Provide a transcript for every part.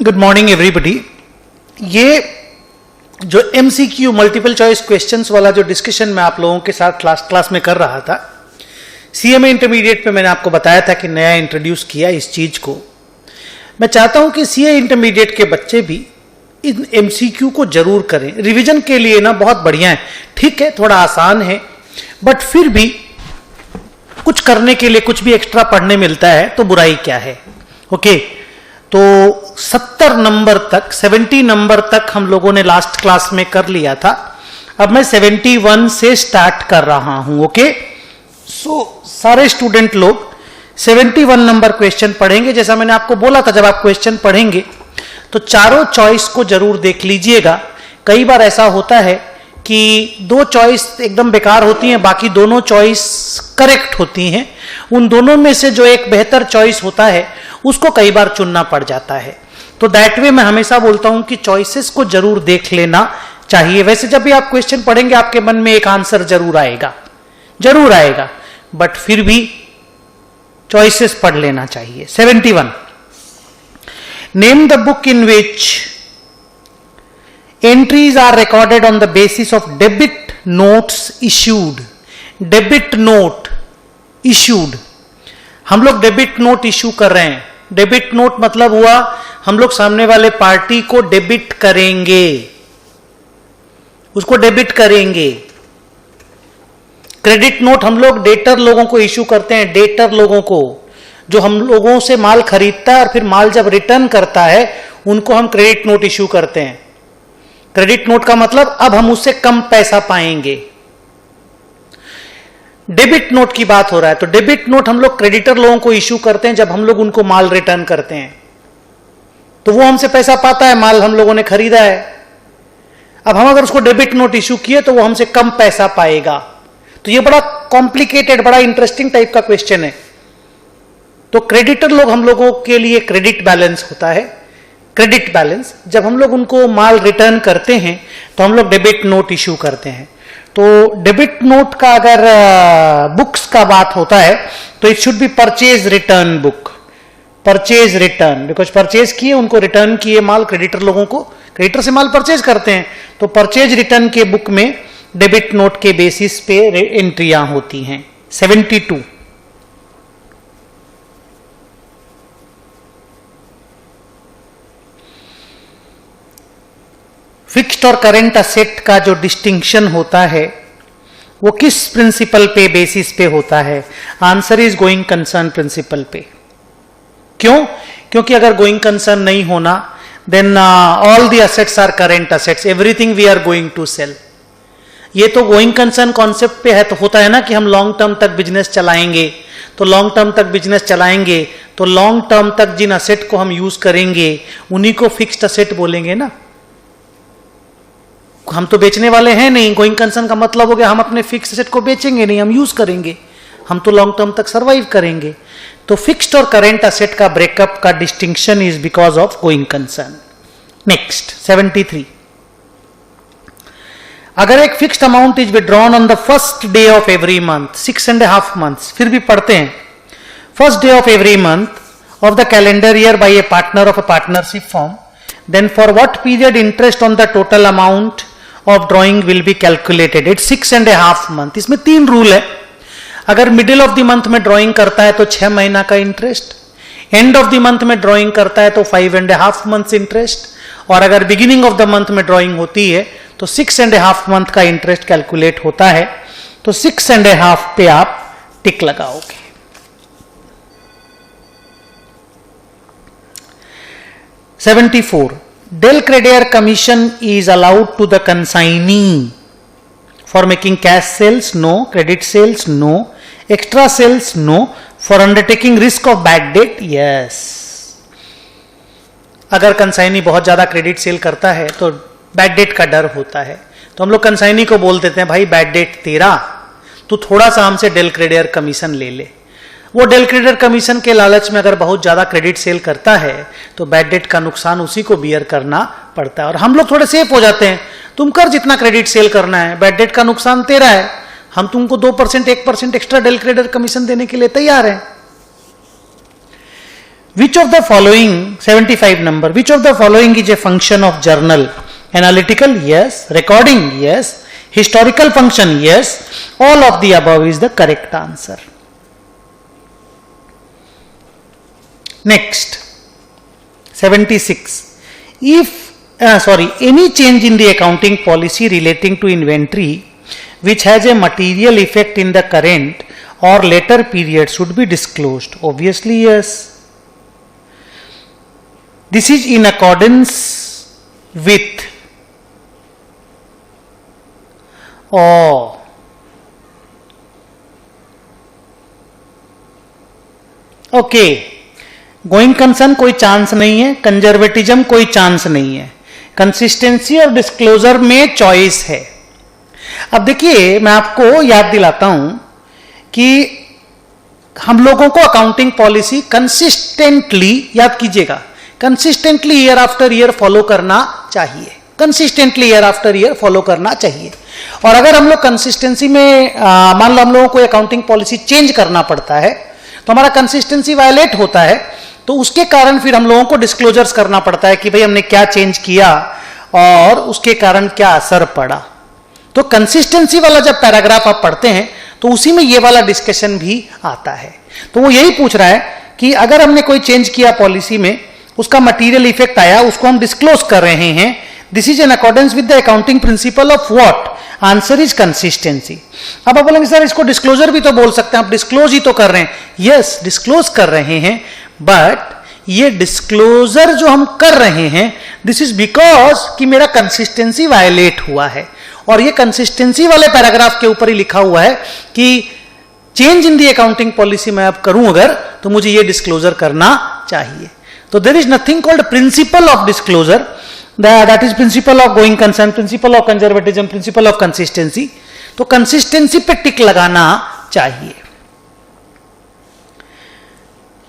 Good morning everybody. ये जो MCQ multiple choice questions वाला जो डिस्कशन मैं आप लोगों के साथ क्लास में कर रहा था, सीएमए इंटरमीडिएट पे मैंने आपको बताया था कि नया इंट्रोड्यूस किया इस चीज को। मैं चाहता हूं कि सीए इंटरमीडिएट के बच्चे भी इन एमसीक्यू को जरूर करें। रिवीजन के लिए ना बहुत बढ़िया है, ठीक है, थोड़ा आसान है, बट फिर भी कुछ करने के लिए कुछ भी एक्स्ट्रा पढ़ने मिलता है तो बुराई क्या है। ओके, तो 70 नंबर तक 70 नंबर तक हम लोगों ने लास्ट क्लास में कर लिया था। अब मैं 71 से स्टार्ट कर रहा हूं। ओके, सो सारे स्टूडेंट लोग 71 नंबर क्वेश्चन पढ़ेंगे। जैसा मैंने आपको बोला था, जब आप क्वेश्चन पढ़ेंगे तो चारों चॉइस को जरूर देख लीजिएगा। कई बार ऐसा होता है कि दो चॉइस एकदम बेकार होती हैं, बाकी दोनों चॉइस करेक्ट होती हैं। उन दोनों में से जो एक बेहतर चॉइस होता है उसको कई बार चुनना पड़ जाता है। तो दैट वे मैं हमेशा बोलता हूं कि चॉइसेस को जरूर देख लेना चाहिए। वैसे जब भी आप क्वेश्चन पढ़ेंगे आपके मन में एक आंसर जरूर आएगा, बट फिर भी चॉइसेस पढ़ लेना चाहिए। 71, name the book in which entries are recorded on the basis of debit notes issued। Debit note issued, हम लोग डेबिट नोट इश्यू कर रहे हैं। डेबिट नोट मतलब हुआ हम लोग सामने वाले पार्टी को डेबिट करेंगे, उसको डेबिट करेंगे। क्रेडिट नोट हम लोग डेटर लोगों को इश्यू करते हैं, डेटर लोगों को, जो हम लोगों से माल खरीदता है और फिर माल जब रिटर्न करता है उनको हम क्रेडिट नोट इश्यू करते हैं। क्रेडिट नोट का मतलब अब हम उससे कम पैसा पाएंगे। डेबिट नोट की बात हो रहा है, तो डेबिट नोट हम लोग क्रेडिटर लोगों को इश्यू करते हैं जब हम लोग उनको माल रिटर्न करते हैं, तो वो हमसे पैसा पाता है, माल हम लोगों ने खरीदा है। अब हम अगर उसको डेबिट नोट इश्यू किए तो वो हमसे कम पैसा पाएगा। तो ये बड़ा कॉम्प्लिकेटेड, बड़ा इंटरेस्टिंग टाइप का क्वेश्चन है। तो क्रेडिटर लोग हम लोगों के लिए क्रेडिट बैलेंस होता है। क्रेडिट बैलेंस, जब हम लोग उनको माल रिटर्न करते हैं तो हम लोग डेबिट नोट इश्यू करते हैं। तो डेबिट नोट का अगर बुक्स का बात होता है तो it should be purchase return book. Purchase return, because purchase किए, उनको रिटर्न किए माल, क्रेडिटर लोगों को, क्रेडिटर से माल परचेज करते हैं, तो परचेज रिटर्न के बुक में डेबिट नोट के बेसिस पे एंट्रियां होती हैं। 72, फिक्स्ड और करंट असेट का जो डिस्टिंक्शन होता है वो किस प्रिंसिपल पे बेसिस पे होता है? Answer is going concern principle पे। क्यों? क्योंकि अगर गोइंग कंसर्न नहीं होना then all the assets are current assets, everything we are going to sell. ये तो गोइंग कंसर्न कॉन्सेप्ट पे है, तो होता है ना कि हम लॉन्ग टर्म तक बिजनेस चलाएंगे, तो लॉन्ग टर्म तक बिजनेस चलाएंगे तो लॉन्ग टर्म तक जिन असेट को हम यूज करेंगे उन्हीं को फिक्स्ड असेट बोलेंगे ना। हम तो बेचने वाले हैं नहीं। गोइंग कंसर्न का मतलब हो गया हम अपने फिक्स असेट को बेचेंगे नहीं, हम यूज करेंगे, हम तो लॉन्ग टर्म तक सर्वाइव करेंगे। तो फिक्स्ड और करंट असेट का ब्रेकअप का distinction is because of going concern. Next 73, अगर एक fixed amount is withdrawn on the first day of every month, 6.5 months, फिर भी पढ़ते हैं, first day of every month of the calendar year by a partner of a partnership form, then for what period interest on the total amount of drawing will be calculated? It's 6.5 months। इसमें 3 rule है। अगर middle of the month में drawing करता है तो 6 महीना का interest, and of the month में ड्रॉइंग करता है तो 5.5 months इंटरेस्ट, और अगर बिगिनिंग ऑफ द मंथ में ड्रॉइंग होती है तो 6.5 month का इंटरेस्ट कैलकुलेट होता है। तो 6.5 पे आप टिक लगाओगे। 74, del creditor commission is allowed to the consignee for making cash sales? No. Credit sales? No. Extra sales? No. For undertaking risk of bad debt? Yes. अगर कंसाइनी बहुत ज्यादा क्रेडिट सेल करता है तो बैड डेट का डर होता है, तो हम लोग कंसाइनी को बोल देते हैं भाई बैड डेट तेरा, तो थोड़ा सा हमसे डेल क्रेडिटर कमीशन ले ले। वो डेल क्रेडिटर कमीशन के लालच में अगर बहुत ज्यादा क्रेडिट सेल करता है तो बैड डेट का नुकसान उसी को बियर करना पड़ता है, और हम लोग थोड़े सेफ हो जाते हैं। तुम कर जितना क्रेडिट सेल करना है, बैड डेट का नुकसान तेरा है, हम तुमको 2% 1% एक्स्ट्रा डेल क्रेडिटर कमीशन देने के लिए तैयार हैं। Which of the following, 75 number, which of the following is a function of journal? Analytical, yes. Recording, yes. Historical function, yes. All of the above is the correct answer. Next, 76. Any change in the accounting policy relating to inventory which has a material effect in the current or later period should be disclosed. Obviously, yes. This is in accordance with going concern कोई chance नहीं है, conservatism कोई chance नहीं है, consistency और disclosure में choice है. अब देखिए मैं आपको याद दिलाता हूं कि हम लोगों को अकाउंटिंग पॉलिसी कंसिस्टेंटली, याद कीजिएगा, consistently year after year follow करना चाहिए. Consistently year after year follow करना चाहिए. और अगर हम लोग कंसिस्टेंसी में मान लो हम लोगों को अकाउंटिंग पॉलिसी चेंज करना पड़ता है तो हमारा कंसिस्टेंसी वायलेट होता है, तो उसके कारण फिर हम लोगों को डिस्क्लोजर्स करना पड़ता है कि भाई हमने क्या चेंज किया और उसके कारण क्या असर पड़ा. तो कंसिस्टेंसी वाला जब पैराग्राफ आप पढ़ते हैं तो उसी में ये वाला डिस्कशन भी आता है. तो वो यही पूछ रहा है कि अगर हमने कोई चेंज किया पॉलिसी में, उसका मटीरियल इफेक्ट आया, उसको हम डिस्क्लोज कर रहे हैं, this is in accordance with the accounting principle of what? Answer is consistency. अब आप बोलेंगे सर इसको डिस्क्लोजर भी तो बोल सकते हैं, आप डिस्क्लोज ही तो कर रहे हैं. यस, डिस्क्लोज कर रहे हैं, बट ये डिस्क्लोजर जो हम कर रहे हैं दिस इज बिकॉज कि मेरा कंसिस्टेंसी वायलेट हुआ है. और ये कंसिस्टेंसी वाले पैराग्राफ के ऊपर ही लिखा हुआ है कि change in the accounting policy मैं अब करूं अगर, तो मुझे ये डिस्क्लोजर करना चाहिए. तो there is nothing called principle of disclosure, that is principle of going concern, principle of conservatism, principle of consistency. तो कंसिस्टेंसी पे टिक लगाना चाहिए.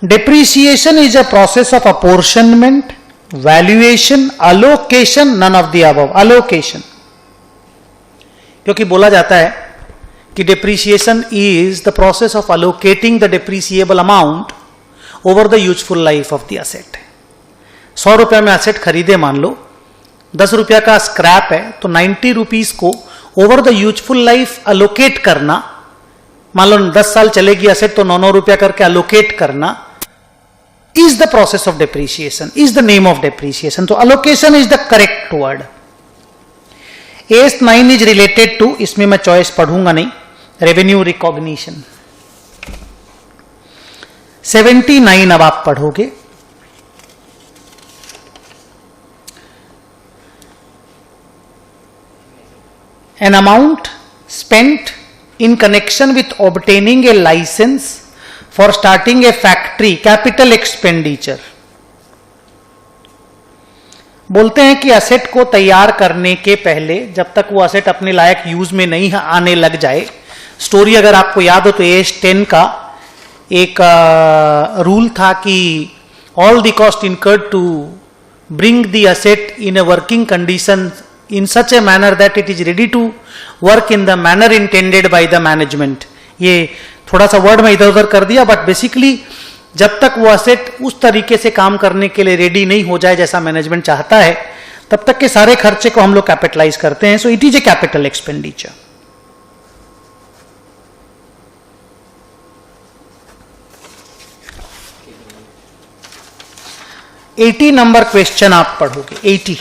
Depreciation is a process of apportionment, valuation, allocation, none of the above. Allocation. क्योंकि बोला जाता है कि depreciation is the process of allocating the depreciable amount over the useful life of the asset. 100 रुपया में asset खरीदे मान लो, 10 रुपया का स्क्रैप है, तो 90 रुपीज को over the useful life allocate करना, मान लो 10 साल चलेगी asset तो 9 रुपया करके अलोकेट करना, is the process of depreciation, is the name of depreciation. So allocation is the correct word. AS9 is related to, इसमें मैं चॉइस पढ़ूंगा नहीं, revenue recognition. 79 अब आप पढ़ोगे. An amount spent in connection with obtaining a license for starting a factory, capital expenditure. बोलते हैं कि असेट को तैयार करने के पहले, जब तक वो असेट अपने लायक यूज में नहीं आने लग जाए, स्टोरी अगर आपको याद हो तो AS10 का एक रूल था कि all the cost incurred to bring the asset in a working condition in such a manner that it is ready to work in the manner intended by the management. ये थोड़ा सा word में इधर उधर कर दिया, बट बेसिकली जब तक वो असेट उस तरीके से काम करने के लिए रेडी नहीं हो जाए जैसा मैनेजमेंट चाहता है, तब तक के सारे खर्चे को हम लोग कैपिटलाइज करते हैं. So it is a capital expenditure. Eighty number question आप पढ़ोगे. 80.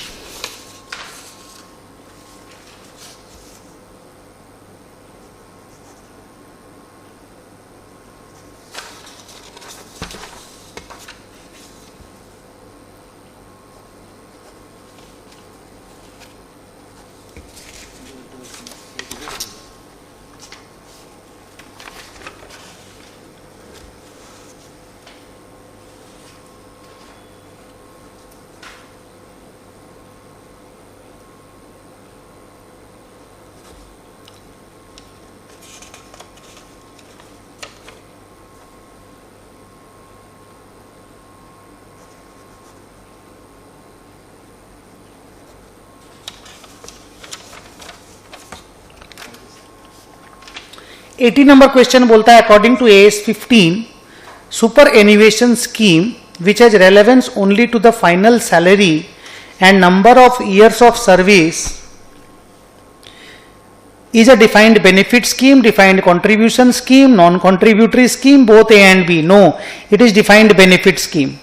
एटी नंबर क्वेश्चन बोलता है according to AS15 superannuation scheme which has relevance only to the final salary and number of years of service is a defined benefit scheme, defined contribution scheme, non-contributory scheme, both A and B. No, it is defined benefit scheme.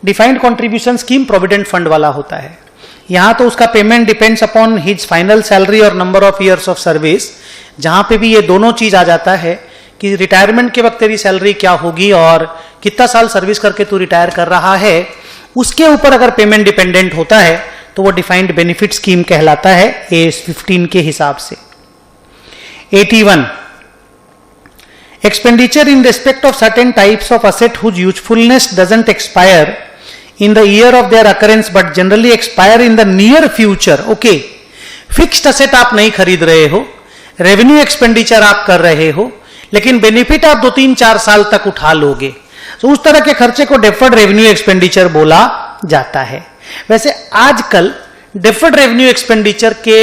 Defined contribution scheme provident fund वाला होता है. यहां तो उसका payment depends upon his final salary और number of years of service. जहां पे भी ये दोनों चीज आ जाता है कि रिटायरमेंट के वक्त तेरी सैलरी क्या होगी और कितना साल सर्विस करके तू रिटायर कर रहा है, उसके ऊपर अगर पेमेंट डिपेंडेंट होता है तो वो डिफाइंड बेनिफिट स्कीम कहलाता है एज 15 के हिसाब से. 81 expenditure in respect of certain types of asset whose usefulness doesn't expire in the year of their occurrence but generally expire in the near future. Okay, fixed asset आप नहीं खरीद रहे हो, रेवेन्यू एक्सपेंडिचर आप कर रहे हो, लेकिन बेनिफिट आप 2-3-4 साल तक उठा लोगे, तो उस तरह के खर्चे को डेफर्ड रेवेन्यू एक्सपेंडिचर बोला जाता है. वैसे आजकल डेफर्ड रेवेन्यू एक्सपेंडिचर के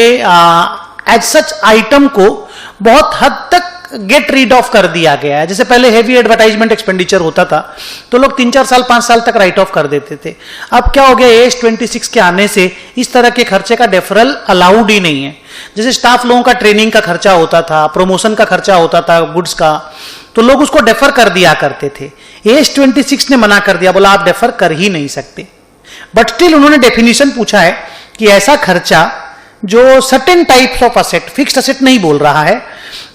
एज सच आइटम को बहुत हद तक गेट रीड ऑफ कर दिया गया है. जैसे पहले हेवी एडवर्टाइजमेंट एक्सपेंडिचर होता था तो लोग 3-4 साल 5 साल तक राइट ऑफ कर देते थे. अब क्या हो गया, एज 26 के आने से इस तरह के खर्चे का डेफरल अलाउड ही नहीं है. जैसे स्टाफ लोगों का ट्रेनिंग का खर्चा होता था, प्रमोशन का खर्चा होता था, गुड्स का, तो लोग उसको डेफर कर दिया करते थे. एज 26 ने मना कर दिया, बोला आप डेफर कर ही नहीं सकते. बट स्टिल उन्होंने डेफिनेशन पूछा है कि ऐसा खर्चा जो certain types of asset, fixed asset नहीं बोल रहा है,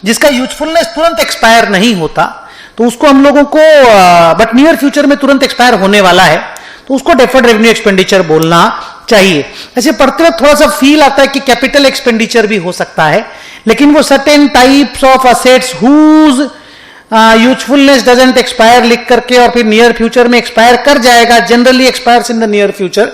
जिसका यूजफुलनेस तुरंत एक्सपायर नहीं होता, तो उसको हम लोगों को बट नियर फ्यूचर में तुरंत एक्सपायर होने वाला है, तो उसको डेफर्ड रेवेन्यू एक्सपेंडिचर बोलना चाहिए. ऐसे पढ़ते वक्त थोड़ा सा फील आता है कि कैपिटल एक्सपेंडिचर भी हो सकता है, लेकिन वो certain types of assets whose usefulness doesn't expire लिख करके और फिर नियर फ्यूचर में एक्सपायर कर जाएगा, generally expires in the near future,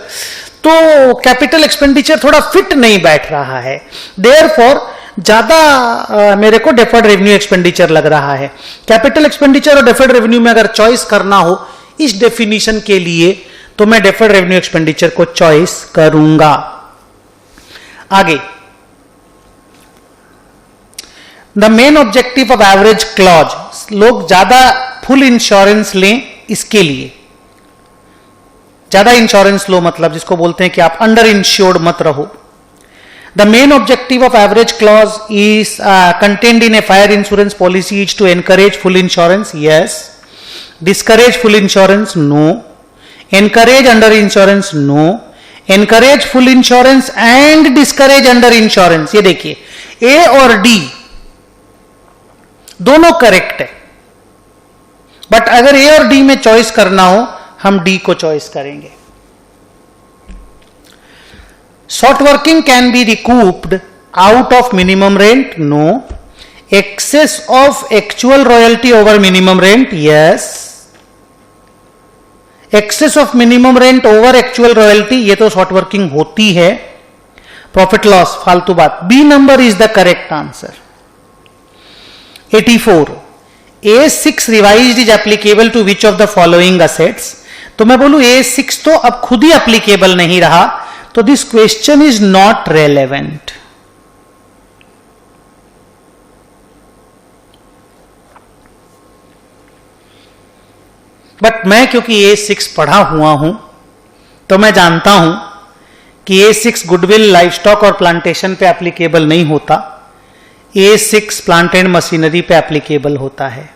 तो कैपिटल एक्सपेंडिचर थोड़ा फिट नहीं बैठ रहा है. देयरफॉर ज्यादा मेरे को डेफर्ड रेवेन्यू एक्सपेंडिचर लग रहा है. कैपिटल एक्सपेंडिचर और डेफर्ड रेवेन्यू में अगर चॉइस करना हो इस डेफिनेशन के लिए, तो मैं डेफर्ड रेवेन्यू एक्सपेंडिचर को चॉइस करूंगा. आगे, the main objective of average clause, लोग ज्यादा फुल इंश्योरेंस लें, इसके लिए ज्यादा इंश्योरेंस लो, मतलब जिसको बोलते हैं कि आप अंडर इंश्योर्ड मत रहो. The main objective of average clause is contained in a fire insurance policy is to encourage full insurance. Yes. Discourage full insurance? No. Encourage under insurance? No. Encourage full insurance and discourage under insurance. ये देखिए, A और D दोनों correct है, but अगर A और D में choice करना हो, हम D को चॉइस करेंगे. Short working can be recouped out of minimum rent? No. Excess of actual royalty over minimum rent? Yes. Excess of minimum rent over actual royalty, ये तो short working होती है. Profit loss फालतू बात. B number is the correct answer. 84. A6 revised is applicable to which of the following assets? तो मैं बोलूं A6 तो अब खुद ही applicable नहीं रहा, तो this question is not relevant. But मैं क्योंकि A6 पढ़ा हुआ हूं, तो मैं जानता हूं कि A6 गुडविल, लाइवस्टॉक और प्लांटेशन पे एप्लीकेबल नहीं होता. A6 प्लांट एंड मशीनरी पे एप्लीकेबल होता है.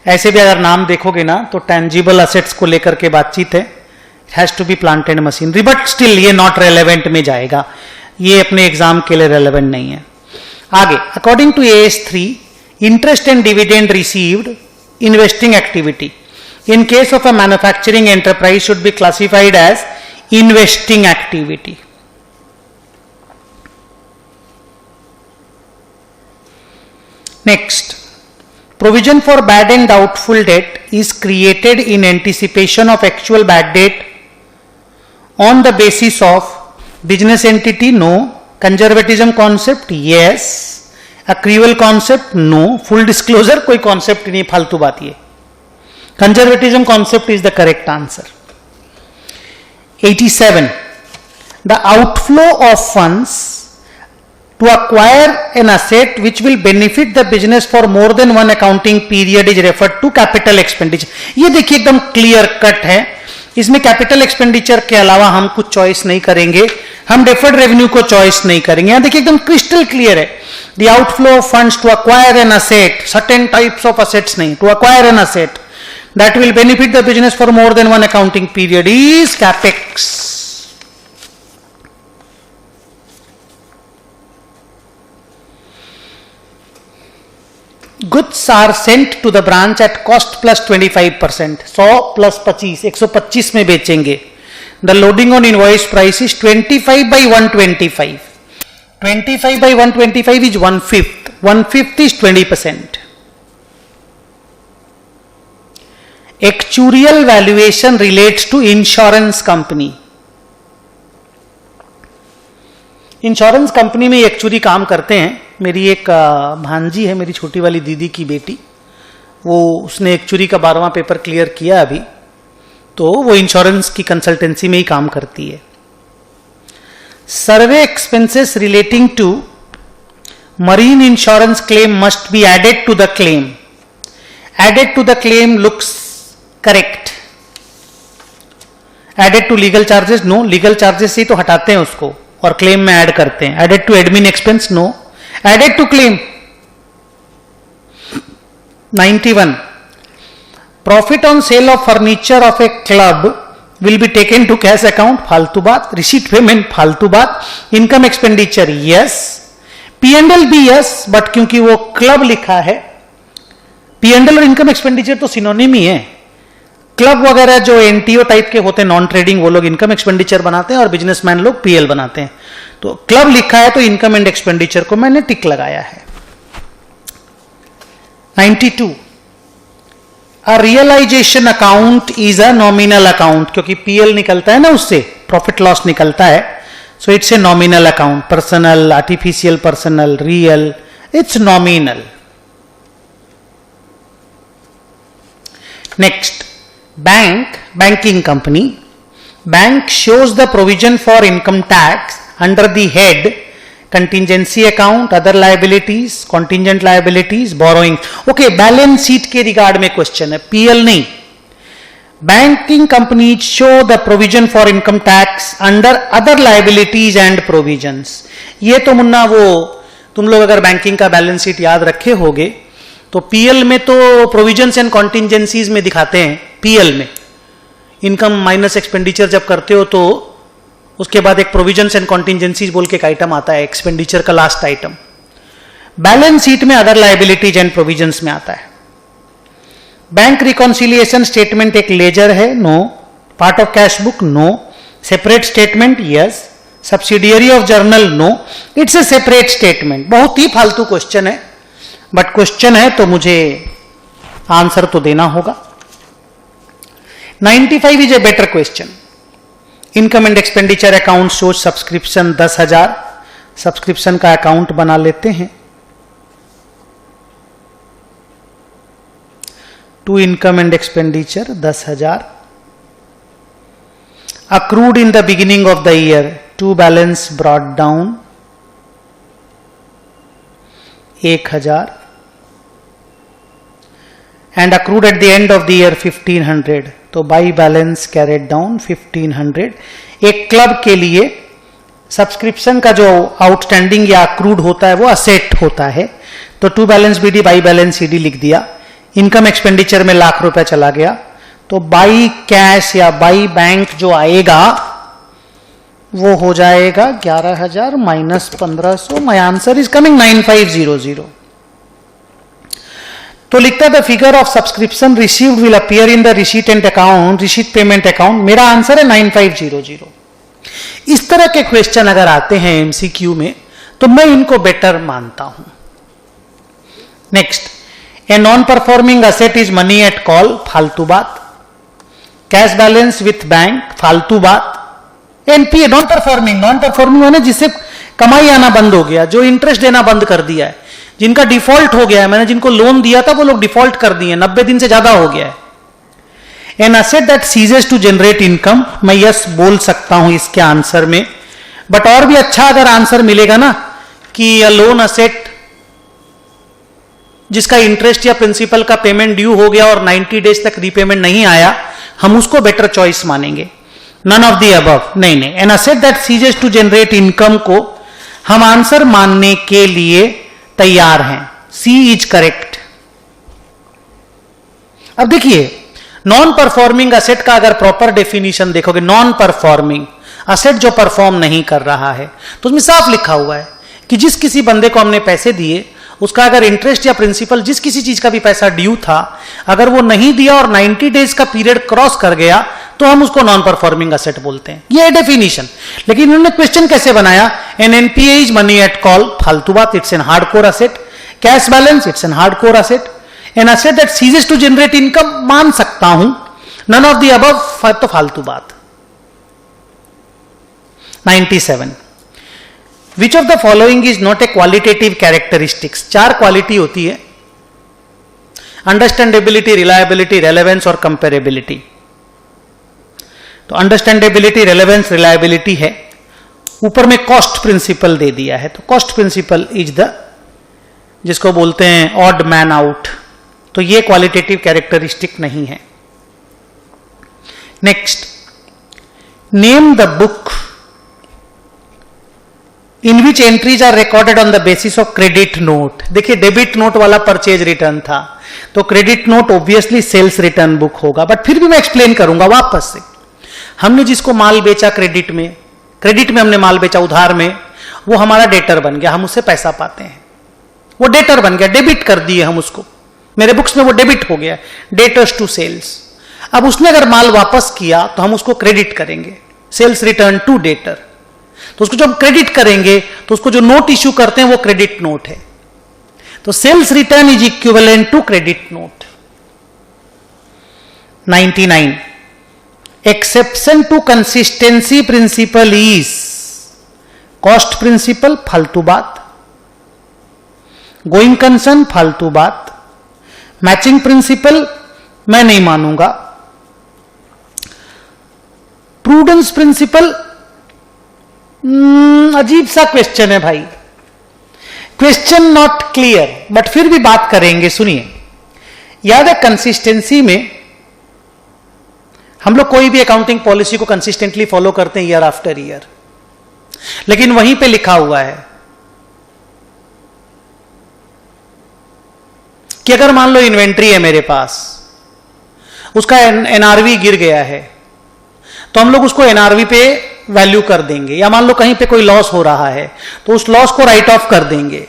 ऐसे भी अगर नाम देखोगे ना, तो टेंजिबल असेट्स को लेकर के बातचीत है, has to be plant and machinery, but still ये नॉट रेलेवेंट में जाएगा, ये अपने एग्जाम के लिए रेलेवेंट नहीं है. आगे, according to AS3, interest and dividend received investing activity in case of a manufacturing enterprise should be classified as investing activity. Next, provision for bad and doubtful debt is created in anticipation of actual bad debt on the basis of business entity? No. Conservatism concept? Yes. Accrual concept? No. Full disclosure कोई concept नहीं, फालतू बात ये. Conservatism concept is the correct answer. 87. The outflow of funds to acquire an asset which will benefit the business for more than one accounting period is referred to capital expenditure. ये देखिए एकदम clear cut है, इसमें capital expenditure के अलावा हम कुछ choice नहीं करेंगे, हम डेफर्ड रेवेन्यू को चॉइस नहीं करेंगे. यहां देखिए एकदम क्रिस्टल क्लियर है. The outflow of funds to acquire an asset, certain types of assets नहीं, to acquire an asset that will benefit the business for more than one accounting period is capex. Goods are sent to the branch at cost plus 25%. 100 plus 25, 125 में बेचेंगे. The loading on invoice price is 25 by 125. 25 by 125 is 1/5. 1/5 is 20%. Actuarial valuation relates to insurance company. Insurance company में actually काम करते हैं. मेरी एक भांजी है, मेरी छोटी वाली दीदी की बेटी, वो उसने एक्चुअली का 12वां पेपर क्लियर किया अभी, तो वो इंश्योरेंस की कंसल्टेंसी में ही काम करती है. Survey expenses relating to marine insurance claim must be added to the claim. Added to the claim looks correct. Added to legal charges, no, legal charges से ही तो हटाते हैं उसको और क्लेम में ऐड करते हैं. Added to admin expense, no. Added to claim. 91. Profit on sale of furniture of a club will be taken to cash account, फालतू बात. रिसीट पेमेंट, फालतू बात. Income expenditure, yes. P&L भी यस, बट क्योंकि वो club लिखा है, P&L और इनकम एक्सपेंडिचर तो सिनोनिम ही है. क्लब वगैरह जो एनटीओ टाइप के होते हैं, नॉन ट्रेडिंग, वो लोग इनकम एक्सपेंडिचर बनाते हैं और बिजनेसमैन लोग पीएल बनाते हैं. तो क्लब लिखा है तो इनकम एंड एक्सपेंडिचर को मैंने टिक लगाया है. 92. A realisation account is a nominal account, क्योंकि पीएल निकलता है ना, उससे प्रॉफिट लॉस निकलता है. So it's a nominal account. Personal, artificial personal, real, it's nominal. Next, bank, banking company. Bank shows the provision for income tax under the head contingency account, other liabilities, contingent liabilities, borrowing. Okay, balance sheet के regard में question है, PL नहीं. Banking companies show the provision for income tax under other liabilities and provisions. ये तो मुन्ना वो तुम लोग अगर बैंकिंग का बैलेंस शीट याद रखे होगे तो पीएल में तो प्रोविजंस एंड कॉन्टिंजेंसीज में दिखाते हैं. पीएल में इनकम माइनस एक्सपेंडिचर जब करते हो तो उसके बाद एक प्रोविजंस एंड कॉन्टिंजेंसीज बोल के एक आइटम आता है, एक्सपेंडिचर का लास्ट आइटम. बैलेंस शीट में अदर लायबिलिटीज एंड प्रोविजंस में आता है. बैंक रिकॉन्सिलिएशन स्टेटमेंट एक लेजर है, no. Part of cash book, no. Separate statement, yes. Subsidiary of journal, no. It's a separate statement. बहुत ही फालतू क्वेश्चन है, बट क्वेश्चन है तो मुझे आंसर तो देना होगा. 95 is a better question. Income and expenditure account shows subscription 10,000. Subscription का अकाउंट बना लेते हैं. To income and expenditure 10,000. Accrued in the beginning of the year, to balance brought down 1,000. And accrued at the end of the year 1,500. तो by balance carried down 1,500. एक club के लिए subscription का जो आउटस्टैंडिंग या अक्रूड होता है वो असेट होता है. तो to balance BD by balance CD लिख दिया. इनकम एक्सपेंडिचर में ₹1,00,000 चला गया, तो बाई कैश या बाई बैंक जो आएगा वो हो जाएगा 11,000 minus 1,500. My answer is coming 9500. तो लिखता है the figure of subscription received will appear in the receipt and account, receipt payment account. मेरा आंसर है 9500. इस तरह के क्वेश्चन अगर आते हैं एमसीक्यू में तो मैं इनको बेटर मानता हूं. Next, a non performing asset is money at call, फालतू बात. कैश बैलेंस विथ बैंक, फालतू बात. NPA non performing, non performing होने जिससे कमाई आना बंद हो गया, जो इंटरेस्ट देना बंद कर दिया है, जिनका डिफॉल्ट हो गया है. मैंने जिनको लोन दिया था वो लोग डिफॉल्ट कर दिए, 90 दिन से ज्यादा हो गया है. An asset that ceases to generate income, मैं यस बोल सकता हूं इसके आंसर में. बट और भी अच्छा अगर आंसर मिलेगा ना कि लोन असेट जिसका इंटरेस्ट या प्रिंसिपल का पेमेंट ड्यू हो गया और 90 डेज तक रीपेमेंट नहीं आया, हम उसको बेटर चॉइस मानेंगे। नन ऑफ द अबव, नहीं नहीं। An asset that ceases to generate income को हम आंसर मानने के लिए तैयार हैं। C is correct. अब देखिए, नॉन परफॉर्मिंग असेट का अगर प्रॉपर डेफिनेशन देखोगे, नॉन परफॉर्मिंग असेट जो परफॉर्म नहीं कर रहा है, तो उसमें साफ लिखा हुआ है कि जिस किसी बंदे को हमने पैसे दिए, उसका अगर इंटरेस्ट या प्रिंसिपल जिस किसी चीज का भी पैसा ड्यू था, अगर वो नहीं दिया और 90 डेज का पीरियड क्रॉस कर गया, तो हम उसको नॉन परफॉर्मिंग असेट बोलते हैं। ये है डेफिनेशन। लेकिन उन्होंने क्वेश्चन कैसे बनाया? An NPA is money at call, फालतू बात, it's an hardcore asset. Cash balance, it's an hardcore asset. An asset that ceases to generate income, मान सकता हूं। नन ऑफ द अबव तो फालतू बात। 97, विच of the following is not A qualitative characteristics. 4 quality होती है, अंडरस्टैंडेबिलिटी, रिलायबिलिटी, रेलेवेंस और comparability. तो अंडरस्टैंडेबिलिटी, रेलेवेंस, रिलायबिलिटी है। ऊपर में कॉस्ट प्रिंसिपल दे दिया है, तो कॉस्ट प्रिंसिपल इज द, जिसको बोलते हैं ऑड मैन आउट, तो ये क्वालिटेटिव कैरेक्टरिस्टिक नहीं है। Next, name the book in which entries are recorded on the basis of credit note. देखिए, डेबिट नोट वाला परचेज रिटर्न था, तो credit note obviously sales return book होगा, बट फिर भी मैं एक्सप्लेन करूंगा वापस से। हमने जिसको माल बेचा क्रेडिट में हमने माल बेचा उधार में, वो हमारा डेटर बन गया, हम उससे पैसा पाते हैं, वो डेटर बन गया, डेबिट कर दिए हम उसको, मेरे बुक्स में वो डेबिट हो गया, डेटर्स टू सेल्स। अब उसने अगर माल वापस किया तो हम उसको क्रेडिट करेंगे, सेल्स रिटर्न टू डेटर। तो उसको जब क्रेडिट करेंगे तो उसको जो नोट इश्यू करते हैं वो क्रेडिट नोट है, तो sales return is equivalent to credit note. 99, exception to consistency principle is cost principle, फालतू बात। गोइंग कंसर्न, फालतू बात। मैचिंग प्रिंसिपल मैं नहीं मानूंगा। प्रूडेंस प्रिंसिपल, अजीब सा क्वेश्चन है भाई, क्वेश्चन नॉट क्लियर, बट फिर भी बात करेंगे। सुनिए, याद है कंसिस्टेंसी में हम लोग कोई भी अकाउंटिंग पॉलिसी को कंसिस्टेंटली फॉलो करते हैं ईयर आफ्टर ईयर, लेकिन वहीं पे लिखा हुआ है कि अगर मान लो इन्वेंट्री है मेरे पास, उसका एनआरवी गिर गया है, तो हम लोग उसको एनआरवी पे वैल्यू कर देंगे, या मान लो कहीं पे कोई लॉस हो रहा है तो उस लॉस को राइट ऑफ कर देंगे।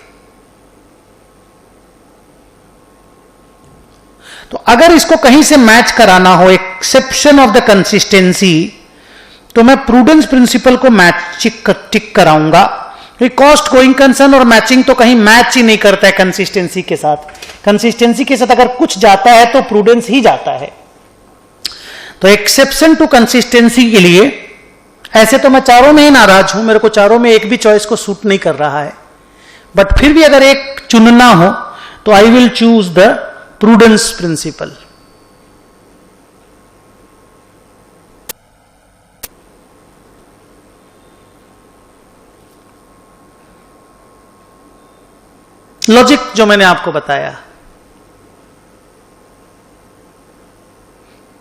तो अगर इसको कहीं से मैच कराना हो, एक्सेप्शन ऑफ द कंसिस्टेंसी, तो मैं प्रूडेंस प्रिंसिपल को मैच टिक कराऊंगा। कॉस्ट, गोइंग कंसर्न और मैचिंग तो कहीं मैच ही नहीं करता है कंसिस्टेंसी के साथ। कंसिस्टेंसी के साथ अगर कुछ जाता है तो प्रूडेंस ही जाता है। तो एक्सेप्शन टू कंसिस्टेंसी के लिए, ऐसे तो मैं चारों में ही नाराज हूं, मेरे को चारों में एक भी चॉइस को सूट नहीं कर रहा है, बट फिर भी अगर एक चुनना हो तो I will choose the prudence principle. Logic जो मैंने आपको बताया,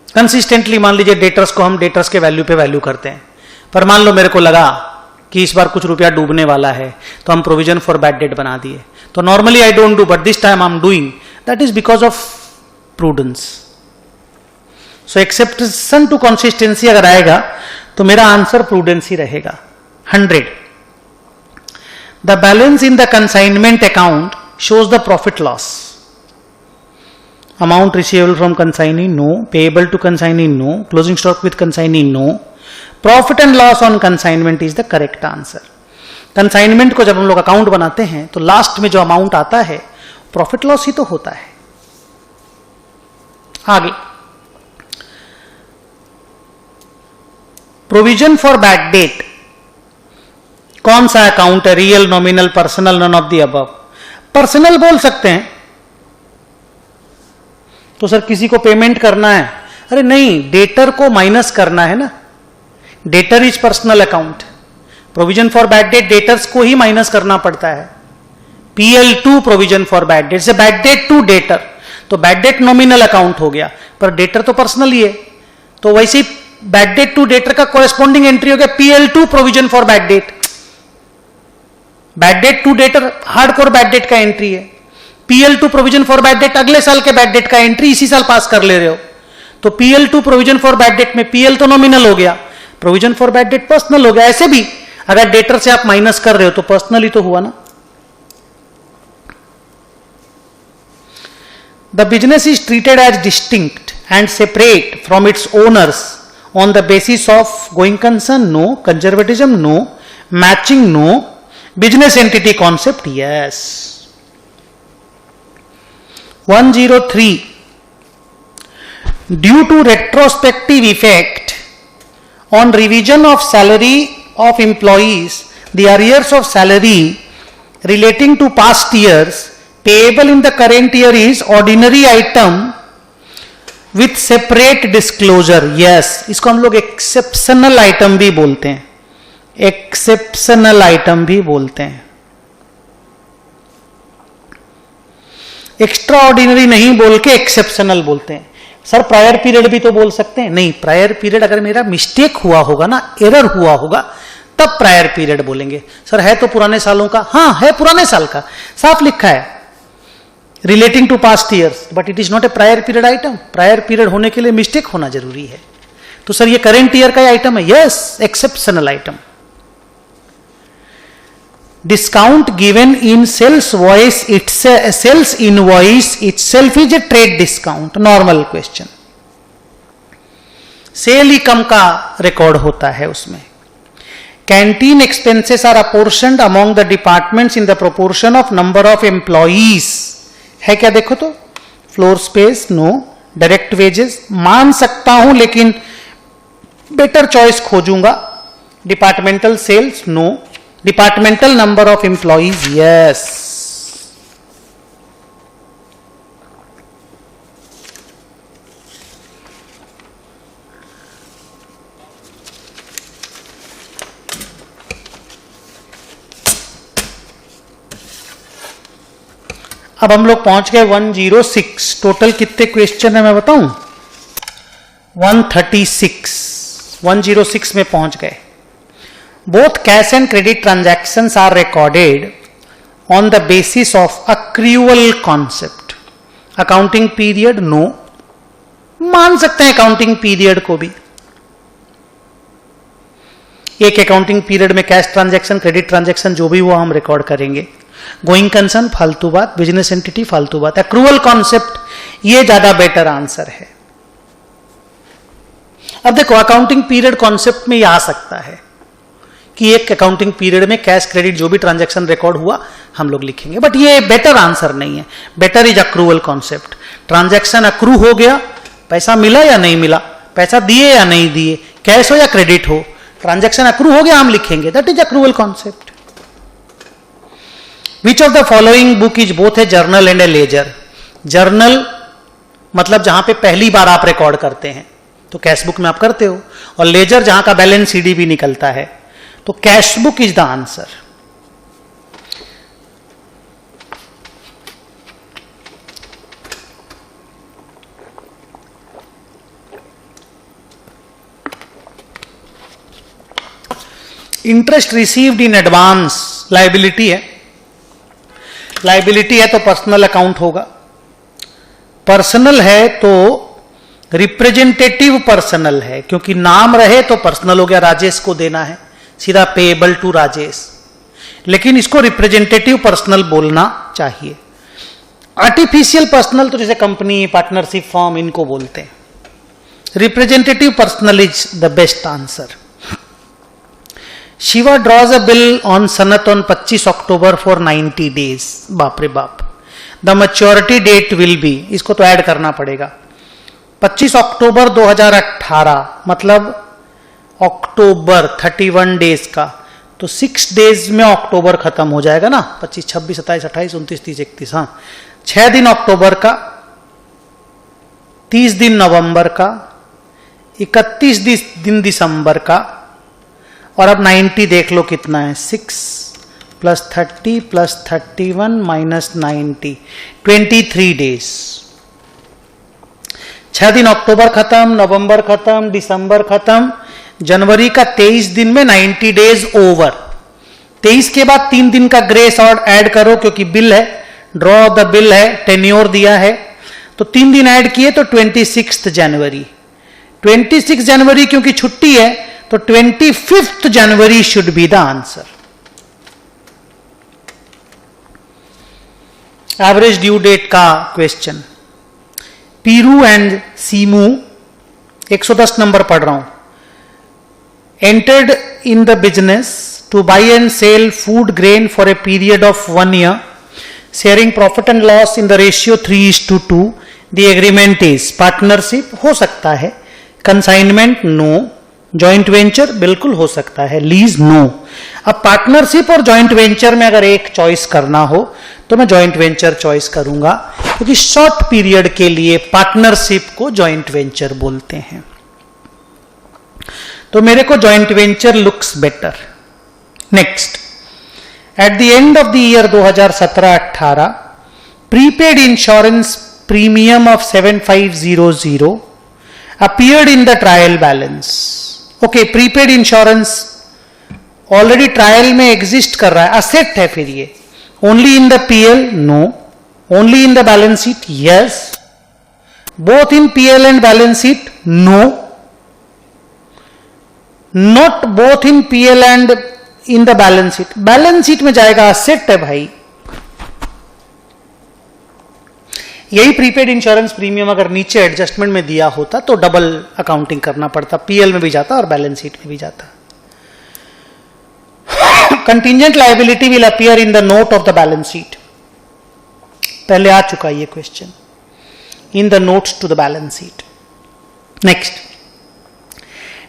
कंसिस्टेंटली मान लीजिए डेटर्स को हम डेटर्स के वैल्यू पे वैल्यू करते हैं, पर मान लो मेरे को लगा कि इस बार कुछ रुपया डूबने वाला है तो हम प्रोविजन फॉर बैड डेट बना दिए। तो normally I don't do, but this time I am doing, that is because of prudence. So exception to consistency अगर आएगा तो मेरा आंसर प्रूडेंस ही रहेगा। 100, the balance in the consignment account shows the profit loss. Amount receivable from consignee, no. Payable to consignee, no. Closing stock with consignee, no. Profit and loss on consignment is the correct answer. Consignment को जब हम लोग account बनाते हैं तो last में जो amount आता है प्रॉफिट लॉस ही तो होता है। आगे, प्रोविजन फॉर बैड डेट कौन सा अकाउंट है? Real, nominal, personal, none of the above. Personal बोल सकते हैं तो सर किसी को पेमेंट करना है, अरे नहीं, डेटर को माइनस करना है ना, debtor is personal account. Provision for bad date debtors को ही माइनस करना पड़ता है। PL2 provision for bad debt से बैड डेट टू डेटर, तो बैड डेट नॉमिनल अकाउंट हो गया, पर डेटर तो पर्सनल ही है, तो वैसे ही बैड डेट टू डेटर का कोरेस्पॉन्डिंग एंट्री हो गया PL2 provision for bad debt. Bad debt to debtor hardcore bad debt का एंट्री है, PL2 provision for bad date अगले साल के बैड डेट का एंट्री इसी साल पास कर ले रहे हो, तो PL2 provision for bad date में PL तो नॉमिनल हो गया, provision for bad date personal हो गया। ऐसे भी अगर डेटर से आप माइनस कर रहे हो तो पर्सनल ही तो हुआ ना। The business is treated as distinct and separate from its owners on the basis of going concern, no. Conservatism, no. Matching, no. Business entity concept, yes. 103 due to retrospective effect on revision of salary of employees, the arrears of salary relating to past years payable in the current year is ordinary item with separate disclosure, yes। इसको हम लोग exceptional item भी बोलते हैं, exceptional item भी बोलते हैं, extra ordinary नहीं बोल के एक्सेप्शनल बोलते हैं। सर प्रायर पीरियड भी तो बोल सकते हैं, नहीं, प्रायर पीरियड अगर मेरा मिस्टेक हुआ होगा ना, एरर हुआ होगा, तब प्रायर पीरियड बोलेंगे। सर है तो पुराने सालों का, हाँ है पुराने साल का, साफ लिखा है relating to past years, but it is not a prior period item. Prior period होने के लिए मिस्टेक होना जरूरी है, तो सर ये करेंट ईयर का आइटम है, yes, exceptional item. Discount given in sales invoice itself is a trade discount, normal question। Sale ही कम का रिकॉर्ड होता है उसमें। Canteen expenses are apportioned among the departments in the proportion of number of employees, है क्या देखो तो। Floor space, no. Direct wages मान सकता हूं लेकिन बेटर चॉइस खोजूंगा। Departmental sales, no. Departmental number of employees, yes. अब हम लोग पहुंच गए 106। टोटल कितने क्वेश्चन है मैं बताऊं? 136। 106 में पहुंच गए। Both cash and credit transactions are recorded on the basis of accrual concept। Accounting period, no। मान सकते हैं अकाउंटिंग पीरियड को भी। एक अकाउंटिंग पीरियड में कैश ट्रांजैक्शन, क्रेडिट ट्रांजैक्शन जो भी हुआ हम रिकॉर्ड करेंगे। गोइंग कंसर्न फालतू बात, बिजनेस एंटिटी फालतू बात। एक्रूअल कॉन्सेप्ट ये ज्यादा बेटर आंसर है। अब देखो अकाउंटिंग पीरियड कॉन्सेप्ट में ये आ सकता है कि एक अकाउंटिंग पीरियड में कैश क्रेडिट जो भी ट्रांजैक्शन रिकॉर्ड हुआ हम लोग लिखेंगे, बट ये बेटर आंसर नहीं है। Better is accrual concept. Transaction accrue हो गया, पैसा मिला या नहीं मिला, पैसा दिए या नहीं दिए, कैश हो या क्रेडिट हो, ट्रांजैक्शन अक्रू हो गया हम लिखेंगे, that is accrual concept. Which of the following book is both a journal and a ledger. Journal मतलब जहां पे पहली बार आप रिकॉर्ड करते हैं तो कैश बुक में आप करते हो, और लेजर जहां का बैलेंस सीडी भी निकलता है, तो cash book is the answer. Interest received in advance liability है। लायबिलिटी है तो पर्सनल अकाउंट होगा। पर्सनल है तो रिप्रेजेंटेटिव पर्सनल है, क्योंकि नाम रहे तो पर्सनल हो गया, राजेश को देना है, सीधा पेएबल टू राजेश, लेकिन इसको रिप्रेजेंटेटिव पर्सनल बोलना चाहिए। आर्टिफिशियल पर्सनल तो जैसे कंपनी, पार्टनरशिप, फर्म, इनको बोलते हैं। Representative personal is the best answer. Shiva draws a bill on Sanat on 25 October for 90 days. बाप रे बाप। The maturity date will be, इसको तो ऐड करना पड़ेगा, 25 अक्टूबर 2018, मतलब अक्टूबर 31 डेज का, तो 6 डेज में अक्टूबर खत्म हो जाएगा ना। 25, 26, 27, 28, 29, 30, 31, हाँ 6 दिन अक्टूबर का, 30 दिन नवंबर का, 31 दिन दिसंबर का, और अब 90 देख लो कितना है, 6 प्लस 30 प्लस 31 माइनस 90, 23 डेज। 6 दिन अक्टूबर खत्म, नवंबर खत्म, दिसंबर खत्म, जनवरी का 23 दिन में 90 डेज ओवर। 23 के बाद 3 दिन का ग्रेस और ऐड करो क्योंकि बिल है, ड्रॉ द बिल है, टेन्योर दिया है, तो 3 दिन ऐड किए तो 26 जनवरी। 26 जनवरी क्योंकि छुट्टी है तो 25 January should be the answer. Average due date का question, Piru and Simu, 110 number पढ़ रहा हूं। Entered in the business to buy and sell food grain for a period of 1 year, sharing profit and loss in the ratio 3:2। The agreement is partnership, हो सकता है, consignment no, joint venture बिल्कुल हो सकता है, लीज नो। अब partnership और joint venture में अगर एक चॉइस करना हो तो मैं जॉइंट वेंचर चॉइस करूंगा क्योंकि शॉर्ट पीरियड के लिए पार्टनरशिप को जॉइंट वेंचर बोलते हैं। तो मेरे को joint venture looks better. Next, at the end of the year 2017-18 prepaid insurance premium of 7500 appeared in the trial balance. ओके, प्रीपेड इंश्योरेंस ऑलरेडी ट्रायल में एग्जिस्ट कर रहा है, असेट है फिर ये। Only in the PL, no. Only in the balance sheet, yes. Both in PL and balance sheet, no. Not both in PL and in the balance sheet, balance sheet में जाएगा, asset है भाई। यही prepaid insurance premium अगर नीचे adjustment में दिया होता तो डबल अकाउंटिंग करना पड़ता, पीएल में भी जाता और बैलेंस शीट में भी जाता। Contingent liability will appear in the note of the balance sheet, पहले आ चुका ये question, in the notes to the balance sheet. Next,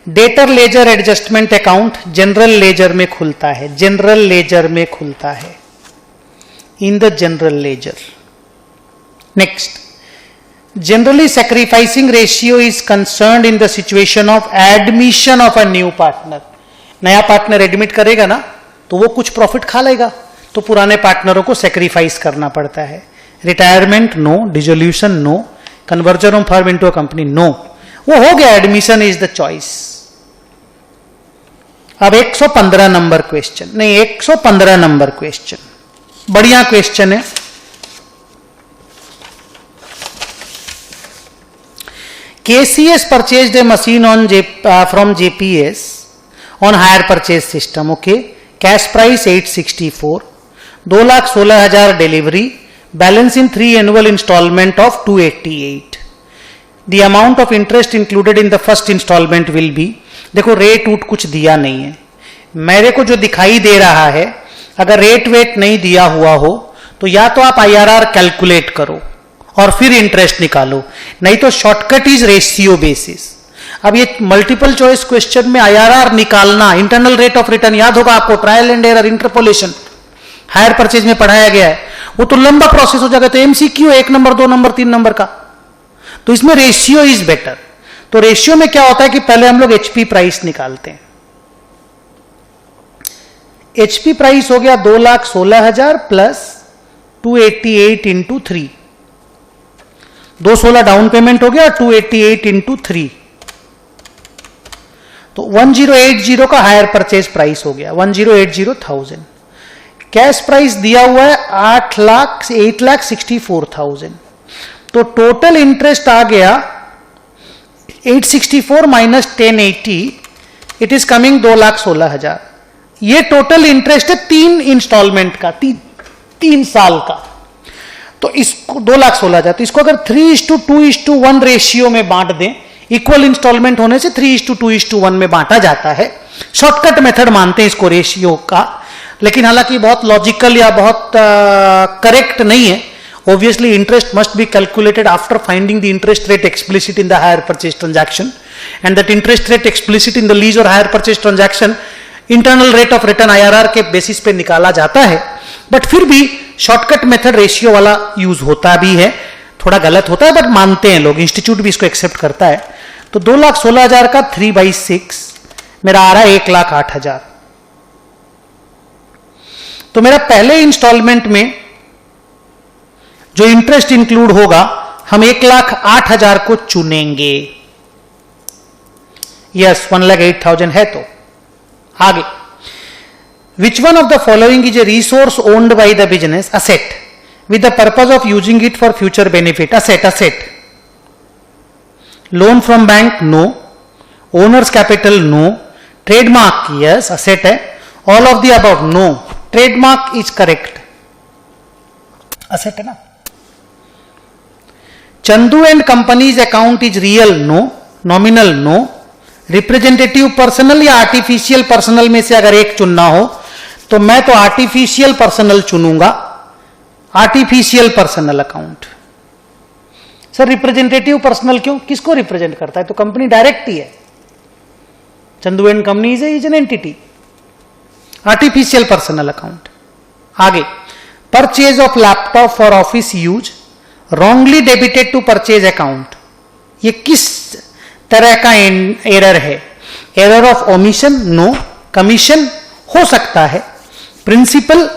debtor ledger adjustment account general ledger में खुलता है, जनरल लेजर में खुलता है, in the general ledger. Next, generally sacrificing ratio is concerned in the situation of admission of a new partner. नया partner admit करेगा ना तो वो कुछ प्रॉफिट खा लेगा, तो पुराने पार्टनरों को सेक्रीफाइस करना पड़ता है। Retirement no, dissolution no, conversion of firm into a company no, वो हो गया, एडमिशन इज द चॉइस। अब 115 नंबर क्वेश्चन, नहीं 115 नंबर क्वेश्चन, बढ़िया क्वेश्चन है। KCS purchased a machine from JPS on hire purchase system. Okay, cash price 864, 2,16,000 delivery, balance in 3 annual installment of 288. The amount of interest included in the first installment will be, देखो rate वूट कुछ दिया नहीं है, मेरे को जो दिखाई दे रहा है, अगर रेट वेट नहीं दिया हुआ हो तो या तो आप IRR कैलकुलेट करो और फिर इंटरेस्ट निकालो, नहीं तो शॉर्टकट इज रेशियो बेसिस। अब ये मल्टीपल चॉइस क्वेश्चन में IRR निकालना, इंटरनल रेट ऑफ रिटर्न याद होगा आपको, trial and error, interpolation hire purchase में पढ़ाया गया है, वो तो लंबा प्रोसेस हो जाएगा। तो MCQ 1 नंबर 2 नंबर 3 नंबर का, तो इसमें रेशियो इज बेटर। तो रेशियो में क्या होता है कि पहले हम लोग HP प्राइस निकालते हैं। HP प्राइस हो गया 2,16,000 प्लस 288 इंटू 3, 216 डाउन पेमेंट हो गया, 288 इंटू 3, तो 1080 का हायर परचेज प्राइस हो गया, 1080,000। कैश प्राइस दिया हुआ है 8,64,000, तो टोटल इंटरेस्ट आ गया 864 माइनस 1080, इट इज कमिंग 2,16,000। ये टोटल इंटरेस्ट है 3 इंस्टॉलमेंट का, 3 साल का, तो इसको 2,16,000, तो इसको अगर 3:2:1 रेशियो में बांट दें, इक्वल इंस्टॉलमेंट होने से 3:2:1 में बांटा जाता है। शॉर्टकट मेथड मानते हैं इसको रेशियो का, लेकिन हालांकि बहुत लॉजिकल या बहुत करेक्ट नहीं है। Obviously interest must be calculated after finding the interest rate explicit in the hire purchase transaction, and that interest rate explicit in the lease और hire purchase transaction internal rate of return IRR के basis पे निकाला जाता है। But फिर भी shortcut method ratio वाला use होता भी है, थोड़ा गलत होता है बट मानते हैं लोग, इंस्टीट्यूट भी इसको एक्सेप्ट करता है। तो 2,16,000 का 3/6 मेरा आ रहा है 1,08,000। तो मेरा पहले इंस्टॉलमेंट में जो इंटरेस्ट इंक्लूड होगा, हम 1,08,000 को चुनेंगे। यस, 1,08,000 है। तो आगे, which one of the following is a resource owned by the business asset with the purpose of using it for future benefit? Asset. Loan from bank? No. Owner's capital? No. Trademark? Yes, asset hai. All of the above? No. Trademark is correct. Asset hai na. Chandu and company's account is real? No. Nominal? No. Representative personal या artificial personal में से अगर एक चुनना हो तो मैं तो artificial personal चुनूंगा। Artificial personal account. Sir representative personal क्यों? किसको रिप्रेजेंट करता है? तो कंपनी डायरेक्ट ही है। Chandu and company is an entity. Artificial personal account. आगे, purchase of laptop for office use wrongly debited to purchase account, ये किस तरह का एरर है? Error of omission? No. Commission हो सकता है। प्रिंसिपल?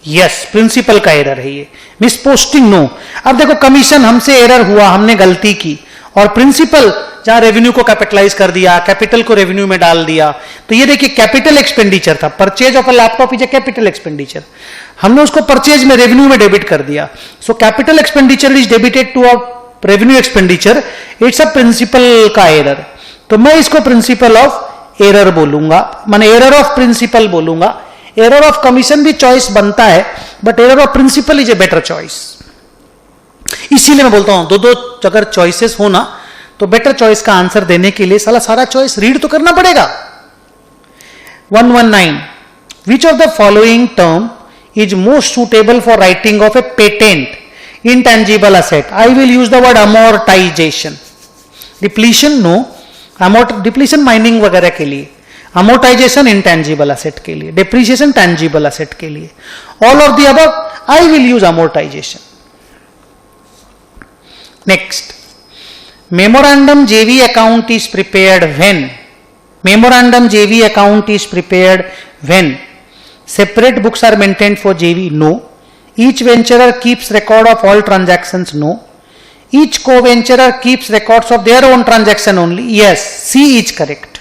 यस, प्रिंसिपल का एरर है ये। मिसपोस्टिंग? नो। अब देखो, कमीशन हमसे एरर हुआ, हमने गलती की, और प्रिंसिपल जहां रेवेन्यू को कैपिटलाइज कर दिया, कैपिटल को रेवेन्यू में डाल दिया, तो ये देखिए कैपिटल एक्सपेंडिचर था। Purchase of a laptop is a capital expenditure, हमने उसको परचेज में रेवेन्यू में डेबिट कर दिया। So capital expenditure is debited to a revenue expenditure, it's a principle का एरर। तो मैं इसको प्रिंसिपल ऑफ एरर बोलूंगा, माने एरर ऑफ प्रिंसिपल बोलूंगा। एरर ऑफ कमीशन भी चॉइस बनता है, but error of principle is a better choice. इसीलिए मैं बोलता हूं दो अगर चॉइसेस हो ना तो बेटर चॉइस का आंसर देने के लिए सारा चॉइस रीड तो करना पड़ेगा। 119, which of the following term is most suitable for writing off a patent intangible asset? I will use the word amortisation. Depletion? No. Depletion mining वगैरह के लिए, अमोर्टाइजेशन इंटेंजिबल असेट के लिए, डेप्रिसिएशन टेंजिबल असेट के लिए। All of the above, I will use amortisation. Next, memorandum JV account is prepared when? Memorandum JV account is prepared when separate books are maintained for JV? No. Each venturer keeps record of all transactions? No. Each coventurer keeps records of their own transaction only? Yes, C is correct.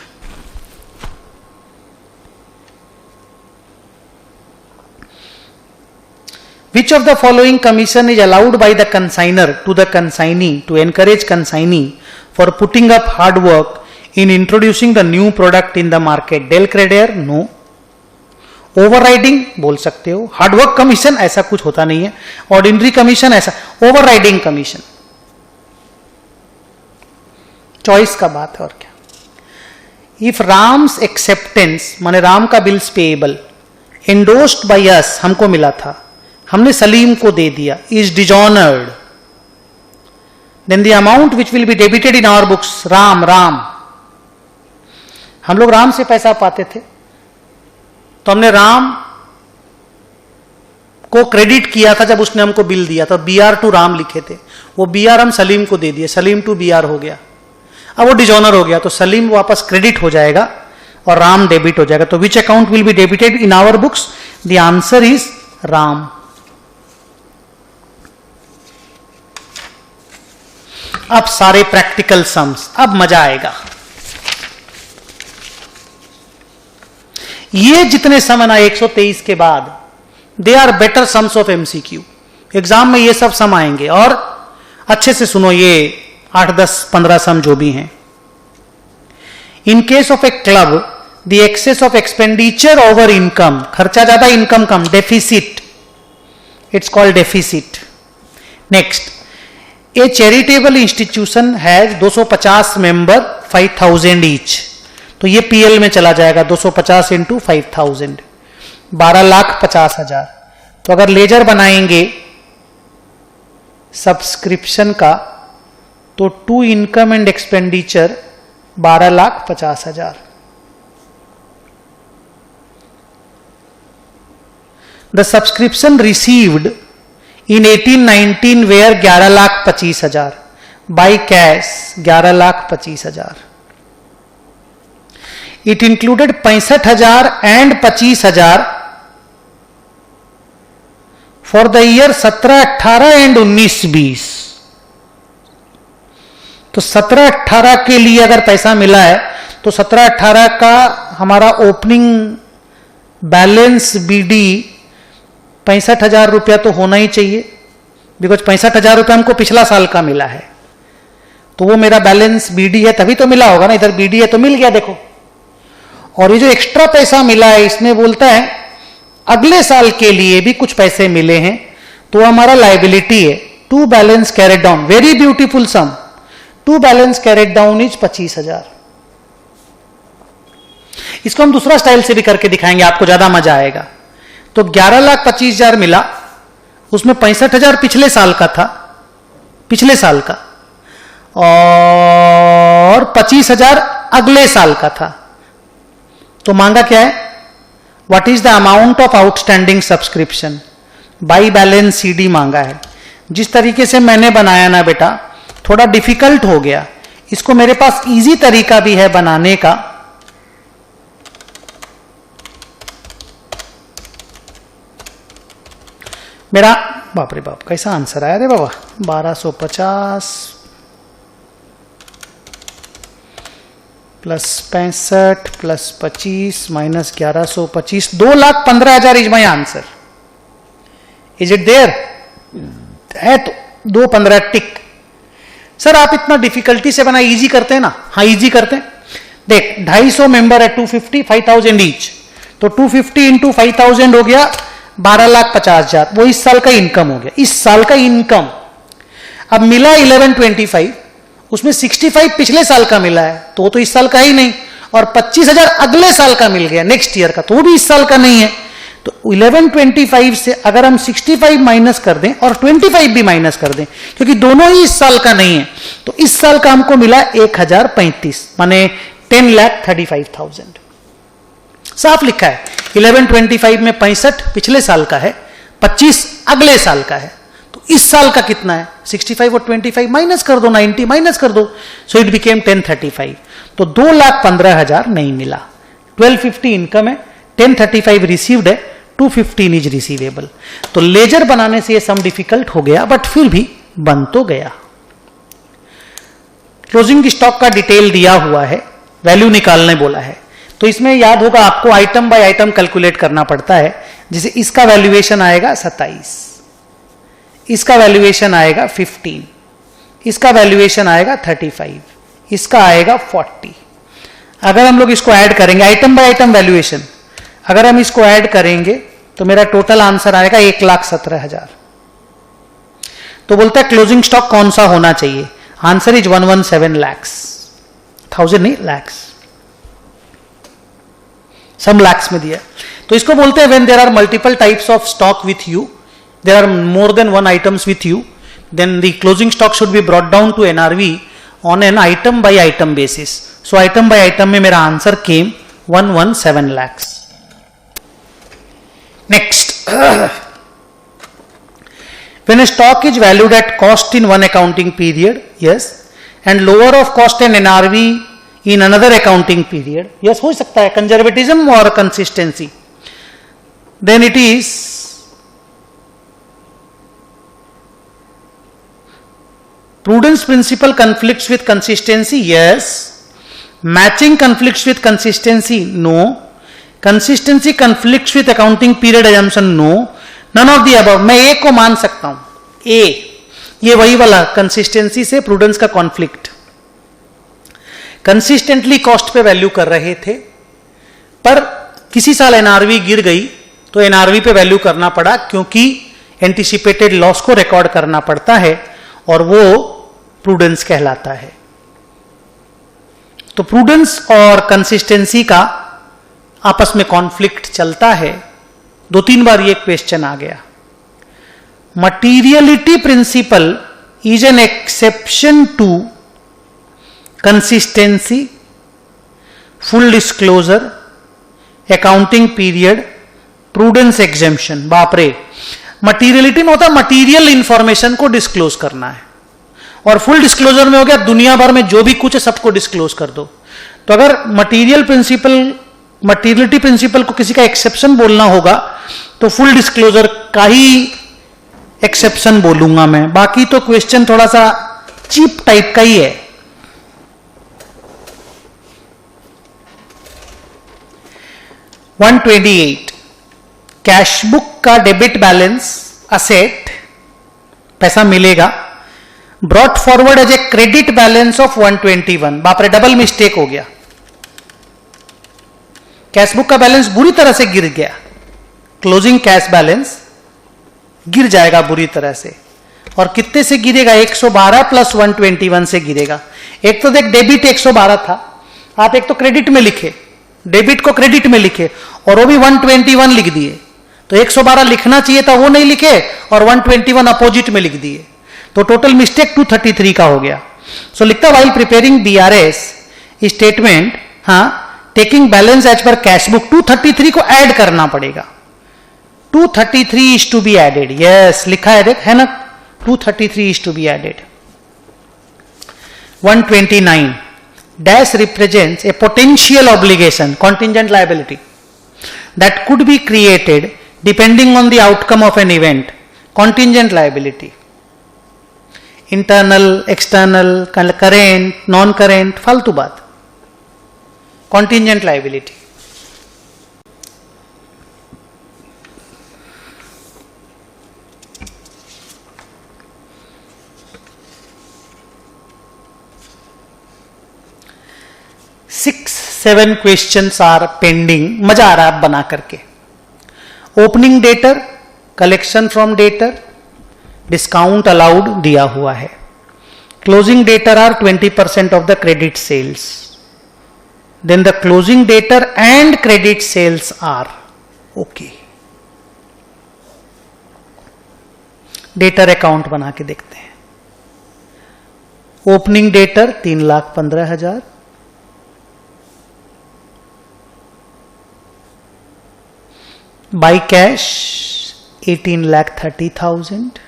Which of the following commission is allowed by the consignor to the consignee to encourage consignee for putting up hard work in introducing the new product in the market? Del Credere? No. Overriding बोल सकते हो। Hard work commission ऐसा कुछ होता नहीं है। Ordinary commission ऐसा, overriding commission. Choice का बात है और क्या। इफ राम्स एक्सेप्टेंस माने राम का bills payable endorsed by us, हमको मिला था, हमने सलीम को दे दिया, is dishonoured, then the amount which will be debited in our books, Ram. हम लोग राम से पैसा पाते थे, तो हमने राम को क्रेडिट किया था जब उसने हमको बिल दिया था। BR टू राम लिखे थे, वो BR हम सलीम को दे दिए, सलीम टू BR हो गया। अब वो डिजॉनर हो गया, तो सलीम वापस क्रेडिट हो जाएगा और राम डेबिट हो जाएगा। तो which account will be debited in our books? The answer is Ram. अब सारे प्रैक्टिकल सम्स, अब मजा आएगा। ये जितने सम है ना 123 के बाद, they are better sums of MCQ। Exam में ये सब सम आएंगे, और अच्छे से सुनो, ये 8, 10, 15 सम जो भी हैं। In case of a club, the excess of expenditure over income, खर्चा ज्यादा इनकम कम, deficit, it's called deficit. Next, a charitable institution has 250 member 5,000 each, तो ये PL में चला जाएगा। 250 इंटू 5,000, 12,50,000। तो अगर लेजर बनाएंगे सब्सक्रिप्शन का, तो to income and expenditure 12,50,000। The subscription received in 1819 where 11,25,000, by cash 11,25,000. It included 65,000 and 25,000 for the year 17-18 and 19-20। तो 17-18 के लिए अगर पैसा मिला है तो 17-18 का हमारा ओपनिंग बैलेंस बीडी 65,000 रुपया तो होना ही चाहिए, बिकॉज 65,000 रुपया हमको पिछला साल का मिला है, तो वो मेरा बैलेंस बीडी है तभी तो मिला होगा ना, इधर बीडी है तो मिल गया देखो। और ये जो एक्स्ट्रा पैसा मिला है इसमें बोलता है अगले साल के लिए भी कुछ पैसे मिले हैं, तो हमारा लायबिलिटी है। To balance carried down, very beautiful sum, to balance carried down is 25,000। इसको हम दूसरा स्टाइल से भी करके दिखाएंगे, आपको ज्यादा मजा आएगा। तो 11,25,000 मिला, उसमें 65,000 पिछले साल का था, पिछले साल का, और 25,000 अगले साल का था। तो मांगा क्या है, what is the amount of outstanding subscription by balance CD मांगा है। जिस तरीके से मैंने बनाया ना बेटा, थोड़ा डिफिकल्ट हो गया, इसको मेरे पास इजी तरीका भी है बनाने का। मेरा बाप रे बाप कैसा आंसर आया रे बाबा, 1250 plus 65 plus 25 minus 1125, 2,15,000 is my answer. Is it there? है तो 2,15 टिक। सर आप इतना डिफिकल्टी से बना, इजी करते हैं ना? हाँ इजी करते हैं। देख 250 मेंबर है, 250, 5,000 ईच, तो 250 इंटू 5,000 हो गया 12,50,000, वो इस साल का इनकम हो गया, इस साल का इनकम। अब मिला 1125, उसमें 65 पिछले साल का मिला है, तो वो तो इस साल का ही नहीं, और 25,000 अगले साल का मिल गया, नेक्स्ट ईयर का, तो वो भी इस साल का नहीं है। तो 1125 से अगर हम 65 माइनस कर दें और 25 भी माइनस कर दें, क्योंकि दोनों ही इस साल का नहीं है, तो इस साल का हमको मिला 1,035, माने 10,35,000। साफ लिखा है 1125 में 65 पिछले साल का है, 25 अगले साल का है, तो इस साल का कितना है? 65 और 25 माइनस कर दो, 90 माइनस कर दो, सो इट बिकेम 1035। तो 2,15,000 नहीं मिला, 1250 इनकम है, 1035 रिसीव्ड है, 215 इज रिसीवेबल। तो लेजर बनाने से ये सम डिफिकल्ट हो गया, बट फिर भी बन तो गया। क्लोजिंग स्टॉक का डिटेल दिया हुआ है, वैल्यू निकालने बोला है, तो इसमें याद होगा आपको आइटम बाय आइटम कैलकुलेट करना पड़ता है। जैसे इसका वैल्यूएशन आएगा 27, इसका वैल्यूएशन आएगा 15, इसका वैल्यूएशन आएगा 35, इसका आएगा 40। अगर हम लोग इसको ऐड करेंगे, आइटम बाय आइटम वैल्यूएशन, अगर हम इसको ऐड करेंगे तो मेरा टोटल आंसर आएगा 1,17,000। तो बोलता है क्लोजिंग स्टॉक कौन सा होना चाहिए? आंसर इज 117 lakhs, 1000 नहीं lakhs, सम लैक्स में दिया। तो इसको बोलते हैं when there are multiple types of stock with you, there are more than one items with you, then the closing stock should be brought down to NRV on an item by item basis. So item by item में मेरा answer came 117 lakhs। Next, when a stock is valued at cost in one accounting period, yes, and lower of cost and NRV in another accounting period, yes, हो सकता है conservatism or consistency, then it is prudence principle conflicts with consistency, yes, matching conflicts with consistency, no, consistency conflicts with accounting period assumption, no, none of the above। मैं ए को मान सकता हूं, ए ये वही वाला कंसिस्टेंसी से प्रूडेंस का कॉन्फ्लिक्ट। कंसिस्टेंटली कॉस्ट पे वैल्यू कर रहे थे, पर किसी साल एनआरवी गिर गई तो एनआरवी पे वैल्यू करना पड़ा, क्योंकि एंटिसिपेटेड लॉस को रिकॉर्ड करना पड़ता है और वो प्रूडेंस कहलाता है। तो प्रूडेंस और कंसिस्टेंसी का आपस में कॉन्फ्लिक्ट चलता है। 2-3 बार ये क्वेश्चन आ गया। Materiality principle is an exception to consistency, full disclosure, accounting period, prudence exemption. बाप रे, मटीरियलिटी में होता है मटीरियल इंफॉर्मेशन को डिस्क्लोज करना है, और फुल डिस्क्लोजर में हो गया दुनिया भर में जो भी कुछ है सबको डिस्क्लोज कर दो। तो अगर मटीरियलिटी प्रिंसिपल को किसी का एक्सेप्शन बोलना होगा तो फुल डिस्क्लोजर का ही एक्सेप्शन बोलूंगा मैं, बाकी तो क्वेश्चन थोड़ा सा चीप टाइप का ही है। $128 कैश बुक का डेबिट बैलेंस असेट, पैसा मिलेगा, brought forward as a credit balance of 121। बाप रे, डबल मिस्टेक हो गया, कैश बुक का बैलेंस बुरी तरह से गिर गया, क्लोजिंग कैश बैलेंस गिर जाएगा बुरी तरह से। और कितने से गिरेगा? 112 प्लस 121 से गिरेगा। एक तो देख डेबिट 112 था, आप एक तो क्रेडिट में लिखे, डेबिट को क्रेडिट में लिखे और वो भी 121 लिख दिए, तो 112 लिखना चाहिए था वो नहीं लिखे और 121 अपोजिट में लिख दिए, तो टोटल मिस्टेक 233 का हो गया। सो लिखता वाइल प्रिपेयरिंग बीआरएस स्टेटमेंट, हाँ, टेकिंग बैलेंस एज पर कैश बुक, 233 को ऐड करना पड़ेगा, 233 is to be added. Yes, लिखा है, देख, है ना, 233 is to be added. 129 dash represents a potential obligation, contingent liability, that could be created depending on the outcome of an event. Contingent liability, internal, external, current, non current, फालतू बात, contingent liability। Six 7 questions are pending. मजा आ रहा है बना करके। Opening debtor, collection from debtor, discount allowed दिया हुआ है। Closing debtor are 20% of the credit sales, then the closing debtor and credit sales are okay. Debtor account बना के देखते हैं। Opening debtor 3,15,000, by cash 18,30,000,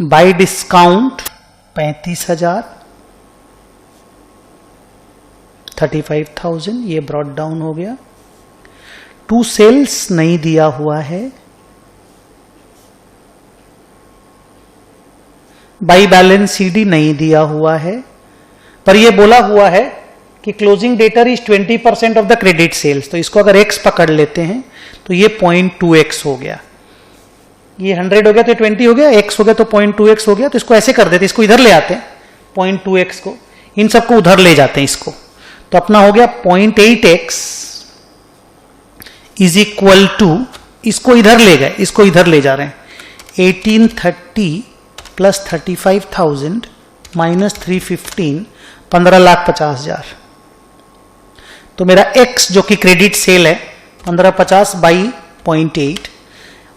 by discount 35,000, 35,000, ये brought down हो गया। टू सेल्स नहीं दिया हुआ है। बाई बैलेंस सीडी नहीं दिया हुआ है, पर यह बोला हुआ है कि closing debtor is 20% of the credit sales, तो इसको अगर x पकड़ लेते हैं तो ये 0.2x हो गया। ये 100 हो गया तो 20 हो गया, x हो गया तो 0.2x हो गया, तो इसको ऐसे कर देते, इसको इधर ले आते हैं 0.2x को, इन सबको उधर ले जाते हैं इसको, तो अपना हो गया 0.8x इज इक्वल टू, इसको इधर ले गए, इसको इधर ले जा रहे हैं, 1830 प्लस 35,000 माइनस 315, 15,50,000। तो मेरा x जो कि क्रेडिट सेल है 1550 बाई 0.8,